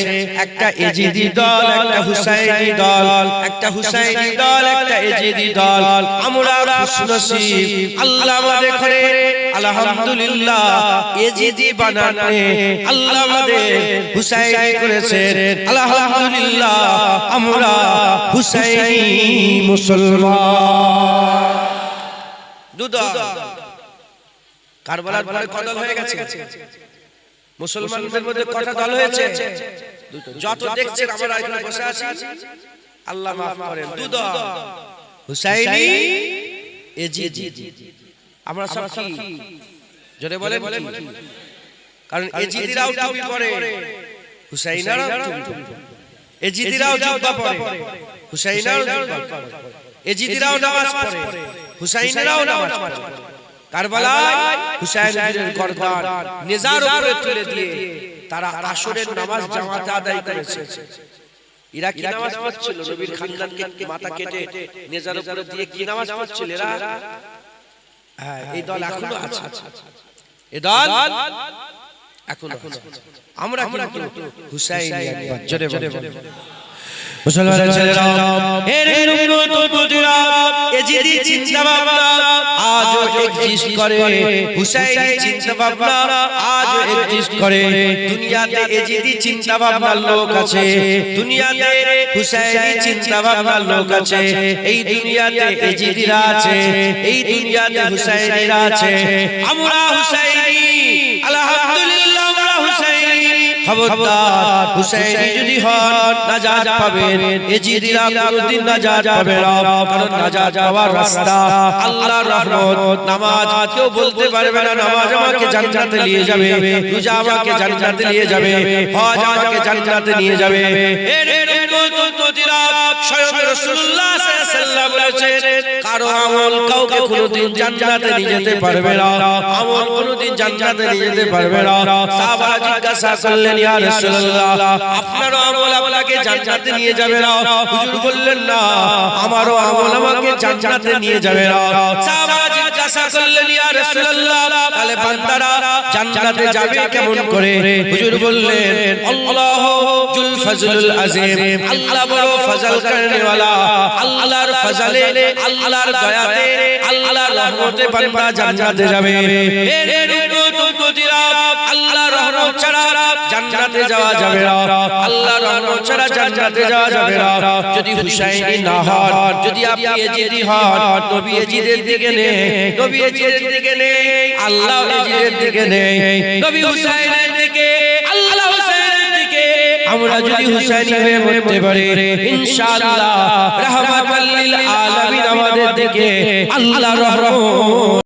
একটা এজিদি দল, একটা হুসাইনি দল, একটা হুসাইনি দল, একটা এজিদি দল। আমরা খুশনসিব, আল্লাহ আমাদের করে আলহামদুলিল্লাহ এজিদি বানানে আল্লাহ আমাদের হুসাইনি করেছেন। আলহামদুলিল্লাহ আমরা হুসাইনি মুসলমান। দুদল কারবালার পরে কদল হয়ে গেছে, মুসলমানদের মধ্যে কটা দল হয়েছে? যত দেখছেন আমরা এখানে বসে আছি, আল্লাহ মাফ করেন, দুদল, হুসাইনি এজিদি। আমরা সব কি জোরে বলেন? কারণ এজিদিরাও টুপি পরে, হুসাইনারাও টুপি পরে, এজিদিরাও জুব্বা পরে, হুসাইনারাও জুব্বা পরে, এজিদিরাও নামাজ পড়ে, হুসাইনেরাও নামাজ পড়ে। কারবালায় হুসাইনের গর্দান নেজার উপরে তুলে দিয়ে তারা আসরের নামাজ জামাতে আদায় করেছে। এরা কি নামাজ পড়ছিল? নবীর খানদানকে মাথা কেটে নেজার উপরে দিয়ে কি নামাজ পড়ছিল এরা? হ্যাঁ, এই দল এখনো আছে, এই দল এখনো আছে। আমরা কিন্তু হুসাইনি একবার জোরে বলে মুসলমানের ছেলেরা, এর উম্মতরা এজিদি চিন্তা ভাবনা আজও এক্সিস্ট করে, হুসাইনি চিন্তা ভাবনা আজও এক্সিস্ট করে। দুনিয়াতে এজিদি চিন্তা ভাবনার লোক আছে, দুনিয়াতে হুসাইনি চিন্তা ভাবনার লোক আছে, এই দুনিয়াতে এজিদিরা আছে, এই দুনিয়াতে হুসাইনিরা আছে। আমরা হুসাইনি, আলহামদুলিল্লাহ আমরা হুসাইনি। খবরদার হুসাইনি যদি হন নাজাত পাবেন, এজিদিরা কোনদিন নাজাত পাবে না। কারণ নাজাত পাওয়ার রাস্তা আল্লাহর রহমত। নামাজ কেউ বলতে পারবে না নামাজ আমাকে জান্নাতে নিয়ে যাবে, রোজা আমাকে জান্নাতে নিয়ে যাবে, হজ আমাকে জান্নাতে নিয়ে যাবে। এর উম্মতরা স্বয়ং রাসূলুল্লাহ সাল্লাল্লাহু আলাইহি ওয়াসাল্লাম বলেছেন, কারো আমল কাউকে কোনদিন জান্নাতে নিয়ে যেতে পারবে না, আমল কোনদিন জান্নাতে নিয়ে যেতে পারবে না। সাহাবারা জিজ্ঞাসা করলেন, ইয়া রাসূলুল্লাহ আপনার আমল আপনাকে জান্নাতে নিয়ে যাবে না? হুজুর বললেন, না, আমারও আমল আমাকে জান্নাতে নিয়ে যাবে না। সাহাবারা জিজ্ঞাসা করলেন, ইয়া রাসূলুল্লাহ তাহলে বান্দারা জান্নাতে যাবে কেমন করে? হুজুর বললেন, আল্লাহু যুল ফজলুল আযীম, আল্লাহ বড় ফজল করনে वाला, আল্লাহর ফজলে, আল্লাহর দয়াতে, আল্লাহর রহমতে বান্দা জান্নাতে যাবে। এর উম্মতরা আল্লাহর রহমত ছাড়া জান্নাতে যাওয়া যাবে না, আল্লাহর রহমত ছাড়া জান্নাতে যাওয়া যাবে না। যদি হুসাইনি না হন, যদি আপনি এজিদি হন, নবী এজিদের দিকে নেই, নবী এজিদের দিকে নেই, আল্লাহ এজিদের দিকে নেই, নবী হুসাইনের দিকে, আল্লাহ হুসাইনের দিকে। আমরা যদি হুসাইনি হয়ে মরতে পারি ইনশাআল্লাহ রাহমাতাল লিল আলামিন আমাদের দিকে আল্লাহর রহমত